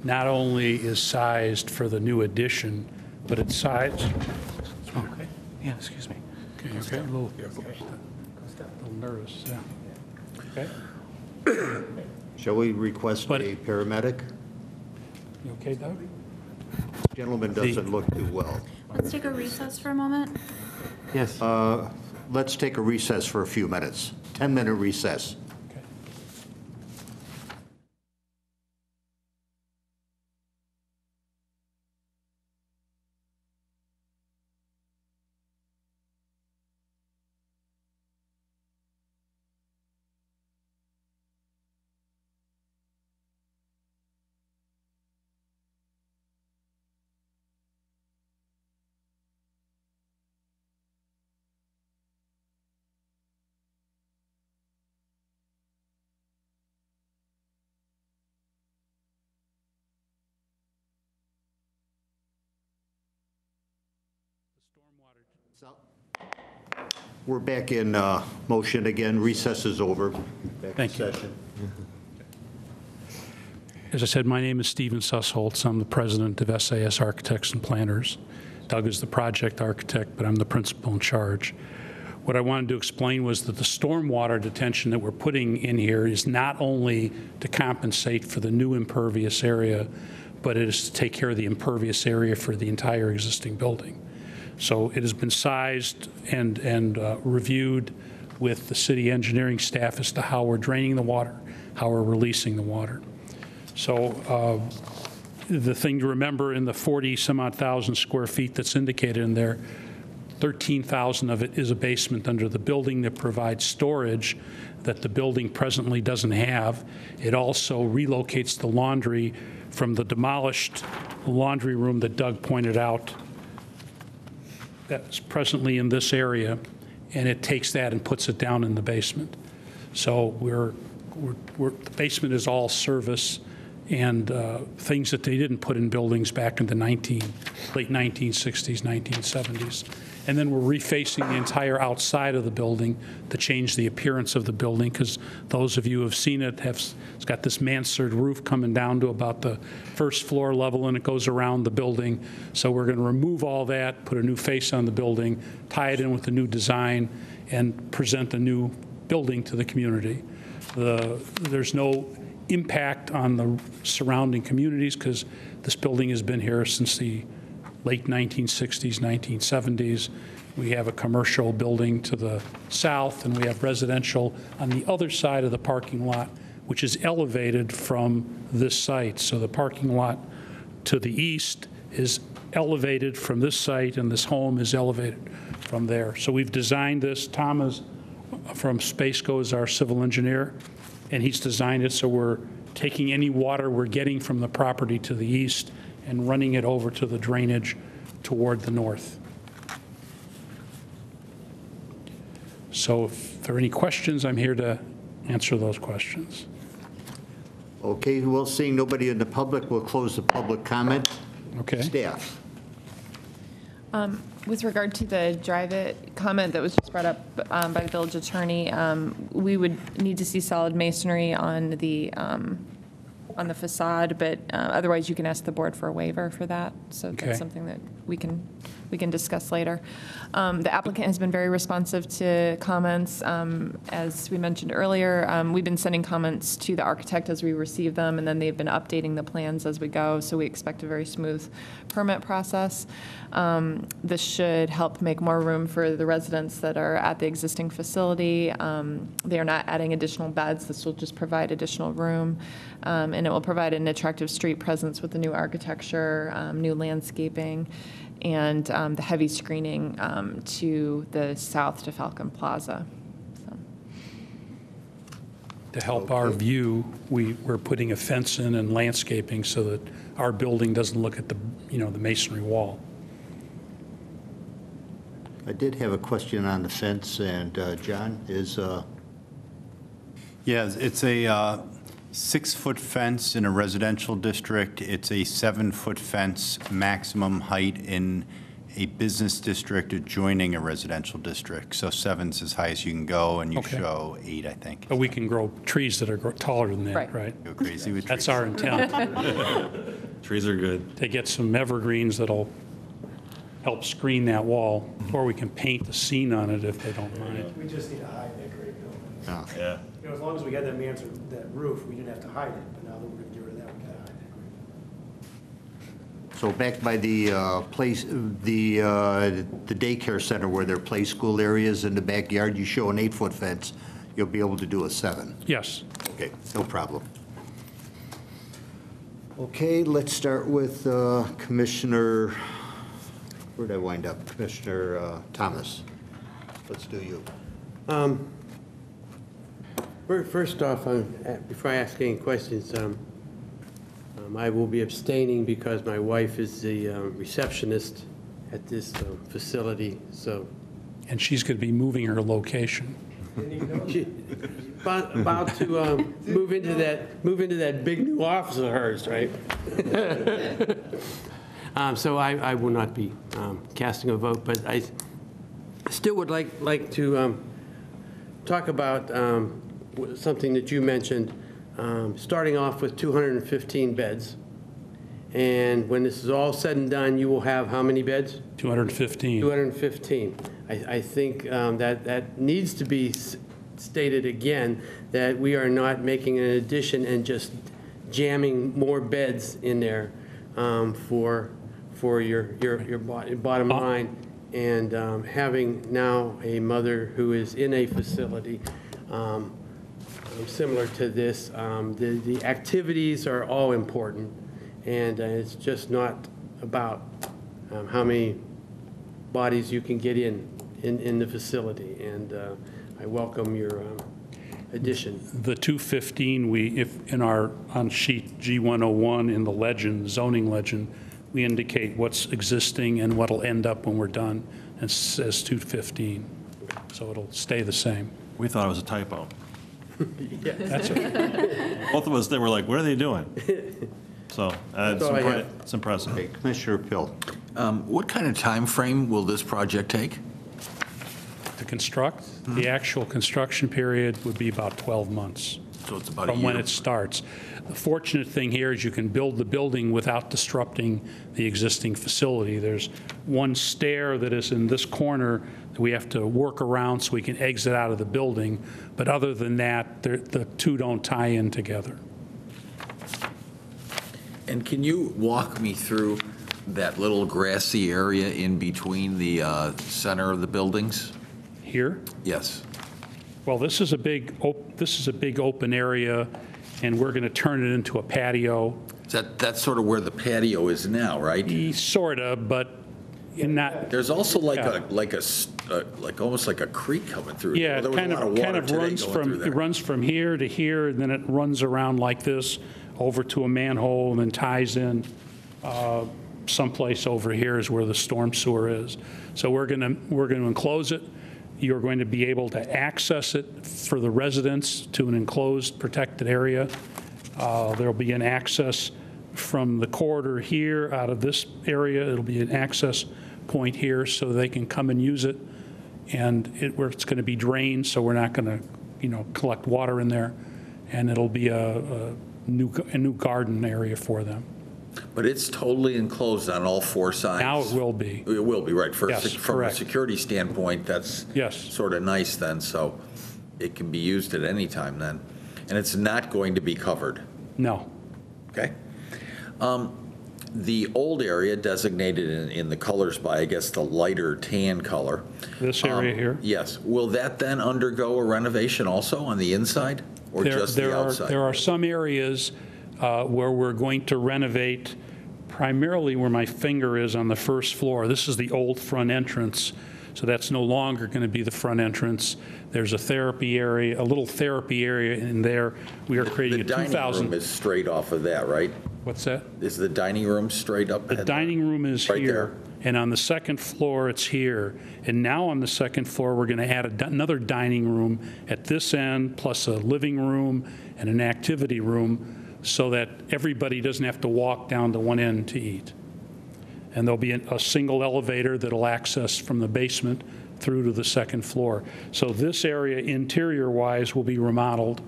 not only is sized for the new addition, but it's sized. Okay. Yeah, excuse me. Okay, okay. A little nervous, yeah. Okay. Shall we request a paramedic? You okay, Doug? Gentleman doesn't look too well. Let's take a recess for a moment. Yes. Let's take a recess for a few minutes. 10-minute recess. We're back in motion again. Recess is over. Back Thank in you. session. As I said, my name is Stephen Sussholtz. I'm the president of SAS Architects and Planners. Doug is the project architect, but I'm the principal in charge. What I wanted to explain was that the stormwater detention that we're putting in here is not only to compensate for the new impervious area, but it is to take care of the impervious area for the entire existing building. So it has been sized and reviewed with the city engineering staff as to how we're draining the water, how we're releasing the water. So the thing to remember, in the 40-some-odd thousand square feet that's indicated in there, 13,000 of it is a basement under the building that provides storage that the building presently doesn't have. It also relocates the laundry from the demolished laundry room that Doug pointed out that's presently in this area, and it takes that and puts it down in the basement. So the basement is all service and things that they didn't put in buildings back in the late 1960s, 1970s. And then we're refacing the entire outside of the building to change the appearance of the building, because those of you who have seen it, it's got this mansard roof coming down to about the first floor level, and it goes around the building. So we're going to remove all that, put a new face on the building, tie it in with the new design, and present a new building to the community. There's no impact on the surrounding communities, because this building has been here since the late 1960s, 1970s. We have a commercial building to the south, and we have residential on the other side of the parking lot, which is elevated from this site. So the parking lot to the east is elevated from this site, and this home is elevated from there. So we've designed this. Tom is from Spaceco, is our civil engineer, and he's designed it so we're taking any water we're getting from the property to the east and running it over to the drainage toward the north. So if there are any questions, I'm here to answer those questions. Okay, well, seeing nobody in the public, we'll close the public comment. Okay. Staff. With regard to the drive-it comment that was just brought up by the village attorney, we would need to see solid masonry on the facade, but otherwise you can ask the board for a waiver for that. So Okay. that's something that we can discuss later. The applicant has been very responsive to comments. As we mentioned earlier, we've been sending comments to the architect as we receive them, and then they've been updating the plans as we go, so we expect a very smooth permit process. This should help make more room for the residents that are at the existing facility. They are not adding additional beds. This will just provide additional room, and it will provide an attractive street presence with the new architecture, new landscaping, and the heavy screening to the south to Falcon Plaza. So. To help our view, we're putting a fence in and landscaping so that our building doesn't look at the masonry wall. I did have a question on the fence, and John, Yeah, it's a 6-foot fence in a residential district. It's a 7-foot fence maximum height in a business district adjoining a residential district. So 7's as high as you can go, and you Okay. show 8, I think. But we can grow trees that are taller than that, right? Go crazy with That's trees. our intent, Trees are good. to get some evergreens that'll help screen that wall, or we can paint the scene on it if they don't mind. We just need to hide that great building. Yeah. You know, as long as we had that roof, we didn't have to hide it, but now that we're gonna get rid of that, we gotta hide that great building. So back by the place, the daycare center where their play school areas in the backyard, you show an 8-foot fence, you'll be able to do a 7. Yes. Okay, no problem. Okay, let's start with Commissioner, where'd I wind up? Commissioner Thomas. Let's do you. First off, before I ask any questions, I will be abstaining because my wife is the receptionist at this facility, so. And she's going to be moving her location. She- About to move into that big new office of hers, right? So I will not be casting a vote, but I still would like to talk about something that you mentioned, starting off with 215 beds. And when this is all said and done, you will have how many beds? 215. 215. I think that needs to be stated again, that we are not making an addition and just jamming more beds in there for your bottom line. And having now a mother who is in a facility similar to this, the activities are all important. And it's just not about how many bodies you can get in the facility. And I welcome your addition. The 215, on sheet G101 in the legend, zoning legend, we indicate what's existing and what'll end up when we're done. It says 215, so it'll stay the same. We thought it was a typo. That's okay. Both of us, they were like, what are they doing? So That's all I have. it's impressive. Okay, Commissioner Pill. What kind of time frame will this project take? To construct, the actual construction period would be about 12 months. So it's about a From when year. it starts. The fortunate thing here is you can build the building without disrupting the existing facility. There's one stair that is in this corner that we have to work around so we can exit out of the building. But other than that, the two don't tie in together. And can you walk me through that little grassy area in between the center of the buildings? Here? Yes. Well, this is a big open area, and we're going to turn it into a patio. That's sort of where the patio is now, right? Sort of, but not. There's also like Yeah. almost like a creek coming through. Yeah, There it was a lot of water today runs going through there. runs from here to here, and then it runs around like this over to a manhole, and then ties in someplace over here is where the storm sewer is. So we're going to enclose it. You're going to be able to access it for the residents to an enclosed, protected area. There'll be an access from the corridor here out of this area. It'll be an access point here so they can come and use it. And where it's going to be drained, so we're not going to, collect water in there. And it'll be a new garden area for them. But it's totally enclosed on all four sides. Now it will be. It will be, right. Yes, From a correct. security standpoint, that's Yes. sort of nice then, so it can be used at any time then. And it's not going to be covered, No. okay? The old area designated in the colors by, I guess, the lighter tan color. This area here? Yes. Will that then undergo a renovation also on the inside or just the outside? There are some areas where we're going to renovate, primarily where my finger is on the first floor. This is the old front entrance, so that's no longer going to be the front entrance. There's a therapy area, a little therapy area in there. We are creating a 2,000. The dining room is straight off of that, right? What's that? Is the dining room straight up? The dining room is Right here, there. and on the second floor, it's here. And now on the second floor, we're going to add another dining room at this end, plus a living room and an activity room, so that everybody doesn't have to walk down to one end to eat. and there'll be a single elevator that'll access from the basement through to the second floor. So this area, interior-wise, will be remodeled.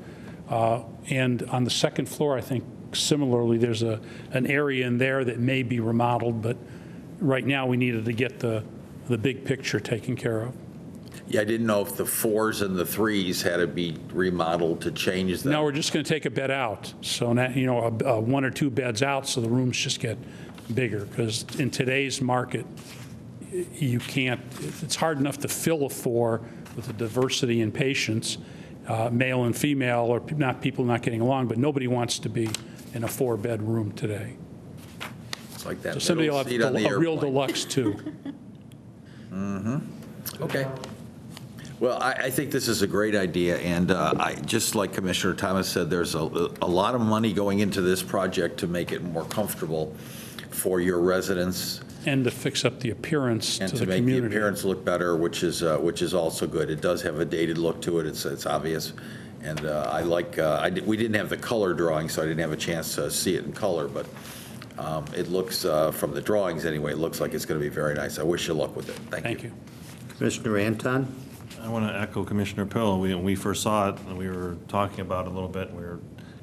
And on the second floor, I think similarly, there's an area in there that may be remodeled, but right now we needed to get the big picture taken care of. Yeah, I didn't know if the 4s and the 3s had to be remodeled to change them. No, we're just going to take a bed out. So now, you know, 1 or 2 beds out, so the rooms just get bigger. Because in today's market, you can't, it's hard enough to fill a 4 with the diversity in patients, male and female, or not people not getting along, but nobody wants to be in a 4-bed room today. It's like that So somebody will have middle seat on the a real airplane. deluxe too. Okay. Well, I think this is a great idea, and just like Commissioner Thomas said, there's a lot of money going into this project to make it more comfortable for your residents. And to fix up the appearance And to to the make the community. appearance look better, which is also good. It does have a dated look to it, it's obvious. And I like, we didn't have the color drawing, so I didn't have a chance to see it in color, but it looks, from the drawings anyway, it looks like it's going to be very nice. I wish you luck with it. Thank you. Commissioner Anton? I want to echo Commissioner Pill. When we first saw it, and we were talking about it a little bit,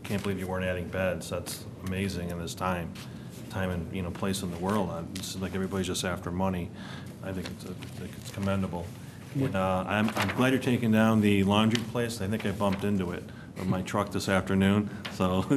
can't believe you weren't adding beds. That's amazing in this time and place in the world. It seems like everybody's just after money. I think it's commendable. And I'm glad you're taking down the laundry place. I think I bumped into it with my truck this afternoon. So I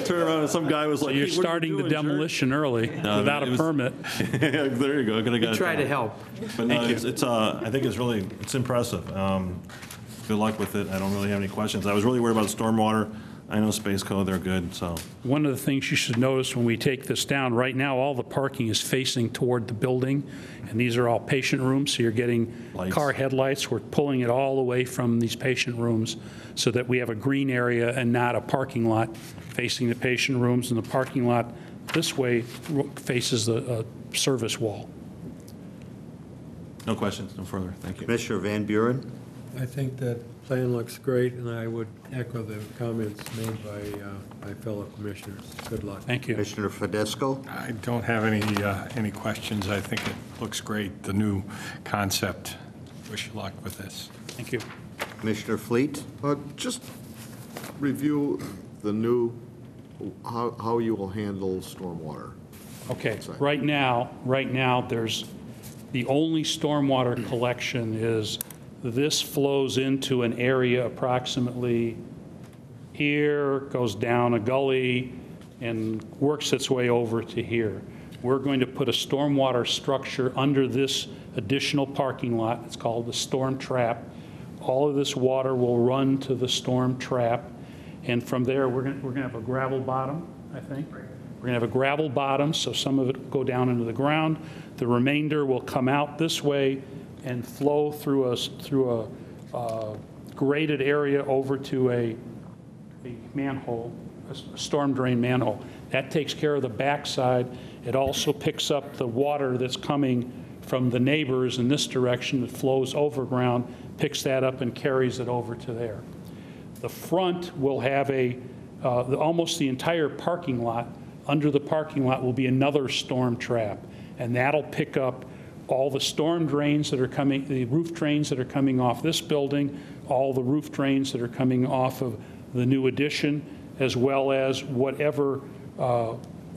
turned around and some guy was like, You're "Hey, what are you starting the doing, jerk?" demolition early without a permit. There you go. We try to help. But no, it's I think it's impressive. Good luck with it. I don't really have any questions. I was really worried about stormwater. I know Space Code, they're good, so. One of the things you should notice when we take this down, right now, all the parking is facing toward the building, and these are all patient rooms, so you're getting Lights. car headlights. We're pulling it all away from these patient rooms so that we have a green area and not a parking lot facing the patient rooms, and the parking lot this way faces the service wall. No questions, no further. Thank you. Commissioner Van Buren? I think that plan looks great, and I would echo the comments made by my fellow commissioners. Good luck. Thank you. Commissioner Fidesco? I don't have any questions. I think it looks great, the new concept. Wish you luck with this. Thank you. Commissioner Fleet? Just review the new, how you will handle stormwater. Okay, right now, there's, the only stormwater collection is this flows into an area approximately here, goes down a gully, and works its way over to here. We're going to put a stormwater structure under this additional parking lot. It's called the storm trap. All of this water will run to the storm trap, and from there, we're going to have a gravel bottom, I think. We're going to have a gravel bottom, so some of it will go down into the ground. The remainder will come out this way and flow through a graded area over to a manhole, a storm drain manhole. That takes care of the backside. It also picks up the water that's coming from the neighbors in this direction that flows overground, picks that up and carries it over to there. The front will have almost the entire parking lot. Under the parking lot will be another storm trap, and that'll pick up all the storm drains that are coming, the roof drains that are coming off this building, all the roof drains that are coming off of the new addition, as well as whatever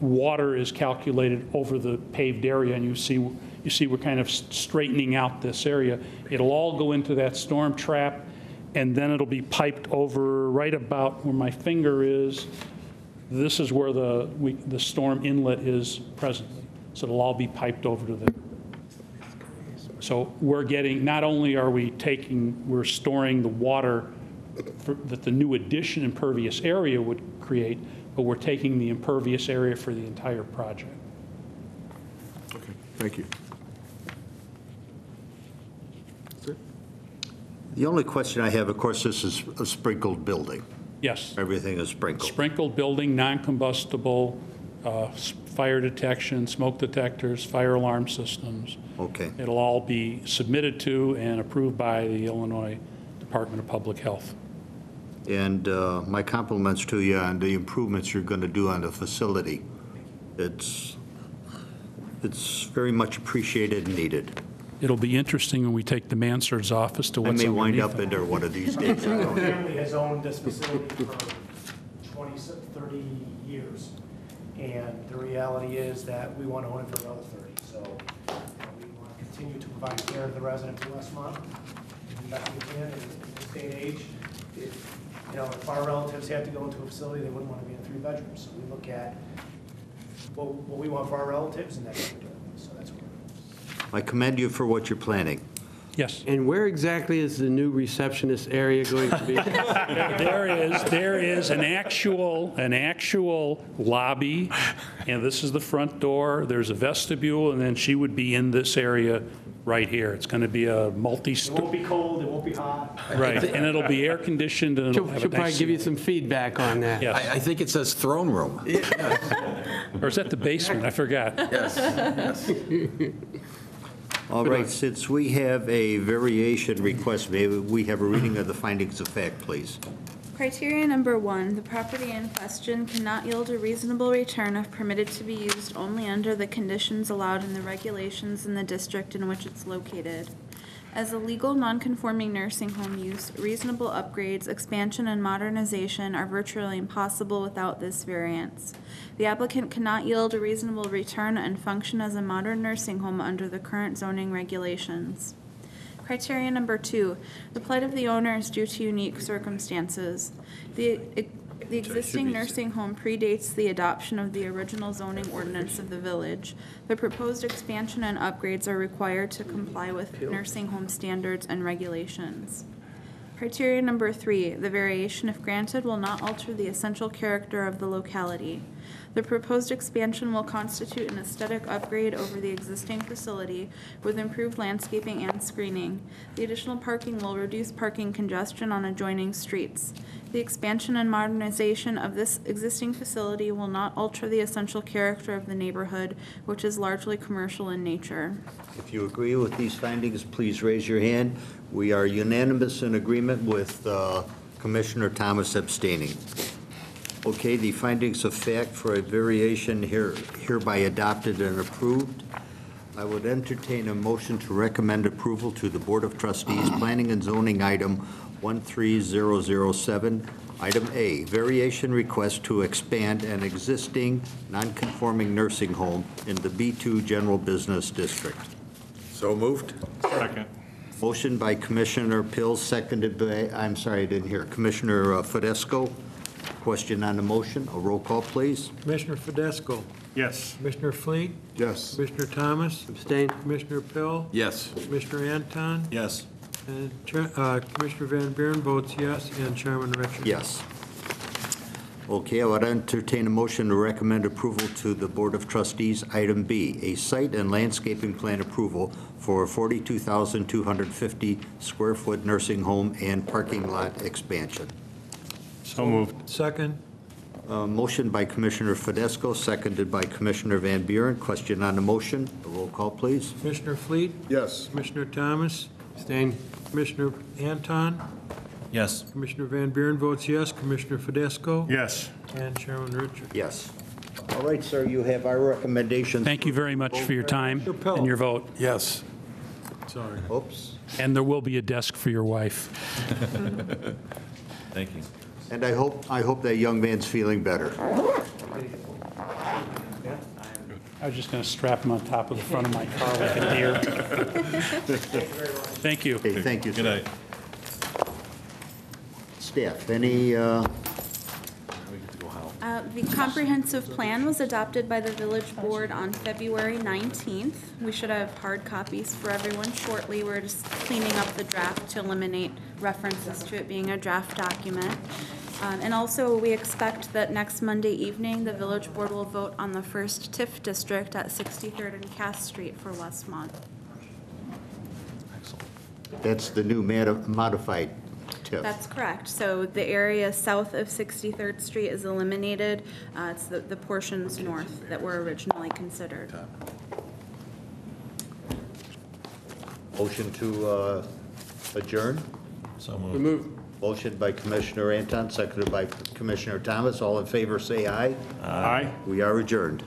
water is calculated over the paved area. And you see we're kind of straightening out this area. It'll all go into that storm trap, and then it'll be piped over right about where my finger is. This is where the storm inlet is presently. So it'll all be piped over to there. So we're getting, not only are we're storing the water that the new addition impervious area would create, but we're taking the impervious area for the entire project. Okay, thank you. That's it? The only question I have, of course, this is a sprinkled building. Yes. Everything is sprinkled. Sprinkled building, non-combustible, fire detection, smoke detectors, fire alarm systems. Okay. It'll all be submitted to and approved by the Illinois Department of Public Health. And my compliments to you on the improvements you're going to do on the facility. It's very much appreciated and needed. It'll be interesting when we take the Mansard's office to I what's may wind underneath up in it. there one of these days. I My don't know. family has owned this facility for 20, 30 years, and the reality is that we want to own it for another 30. So we want to continue to provide care to the residents of Westmont as best we can in this day and age. If our relatives had to go into a facility, they wouldn't want to be in 3 bedrooms. So we look at what we want for our relatives, and that's what we're doing. So that's what we're doing. I commend you for what you're planning. Yes. And where exactly is the new receptionist area going to be? There is an actual lobby, and this is the front door. There's a vestibule, and then she would be in this area right here. It's going to be a It multi-story. won't be cold, it won't be hot. Right, and it'll be air conditioned, and it'll have a She'll probably nice. give you some feedback on that. Yes. I think it says throne room. Or is that the basement? I forgot. Yes, yes. All right, since we have a variation request, may we have a reading of the findings of fact, please? Criteria number 1, the property in question cannot yield a reasonable return if permitted to be used only under the conditions allowed in the regulations in the district in which it's located. As a legal non-conforming nursing home use, reasonable upgrades, expansion, and modernization are virtually impossible without this variance. The applicant cannot yield a reasonable return and function as a modern nursing home under the current zoning regulations. Criteria number 2, the plight of the owner is due to unique circumstances. The existing nursing home predates the adoption of the original zoning ordinance of the village. The proposed expansion and upgrades are required to comply with nursing home standards and regulations. Criteria number 3, the variation, if granted, will not alter the essential character of the locality. The proposed expansion will constitute an aesthetic upgrade over the existing facility with improved landscaping and screening. The additional parking will reduce parking congestion on adjoining streets. The expansion and modernization of this existing facility will not alter the essential character of the neighborhood, which is largely commercial in nature. If you agree with these findings, please raise your hand. We are unanimous in agreement with Commissioner Thomas abstaining. Okay, the findings of fact for a variation hereby adopted and approved. I would entertain a motion to recommend approval to the Board of Trustees, Planning and Zoning Item 13007, Item A, variation request to expand an existing non-conforming nursing home in the B2 General Business District. So moved? Second. Motion by Commissioner Pill, seconded by, I'm sorry, I didn't hear, Commissioner Fidesco. Question on the motion, a roll call, please. Commissioner Fidesco. Yes. Commissioner Fleet. Yes. Commissioner Thomas. Abstain? Commissioner Pill. Yes. Commissioner Anton. Yes. And Commissioner Van Buren votes yes, and Chairman Richard. Yes. Okay, I would entertain a motion to recommend approval to the Board of Trustees. Item B, a site and landscaping plan approval for a 42,250 square foot nursing home and parking lot expansion. So moved. Second. Motion by Commissioner Fidesco, seconded by Commissioner Van Buren. Question on the motion, a roll call, please. Commissioner Fleet. Yes. Commissioner Thomas. Abstain? Commissioner Anton. Yes. Commissioner Van Buren votes yes. Commissioner Fidesco. Yes. And Chairman Richard. Yes. All right, sir, you have our recommendations. Thank you very much for your time and your vote. Yes. Sorry. Oops. And there will be a desk for your wife. Thank you. And I hope that young man's feeling better. I was just going to strap him on top of the front of my car like a deer. Thank you. Okay, thank you, Good sir. night. Staff, any, The comprehensive plan was adopted by the village board on February 19th. We should have hard copies for everyone shortly. We're just cleaning up the draft to eliminate references to it being a draft document. And also, we expect that next Monday evening, the village board will vote on the first TIF district at 63rd and Cass Street for Westmont. that's the new modified TIF. That's correct. So the area south of 63rd Street is eliminated. It's the portions north that were originally considered. Motion to adjourn? So moved. Remove. Motion by Commissioner Anton, seconded by Commissioner Thomas. All in favor, say aye. Aye. We are adjourned.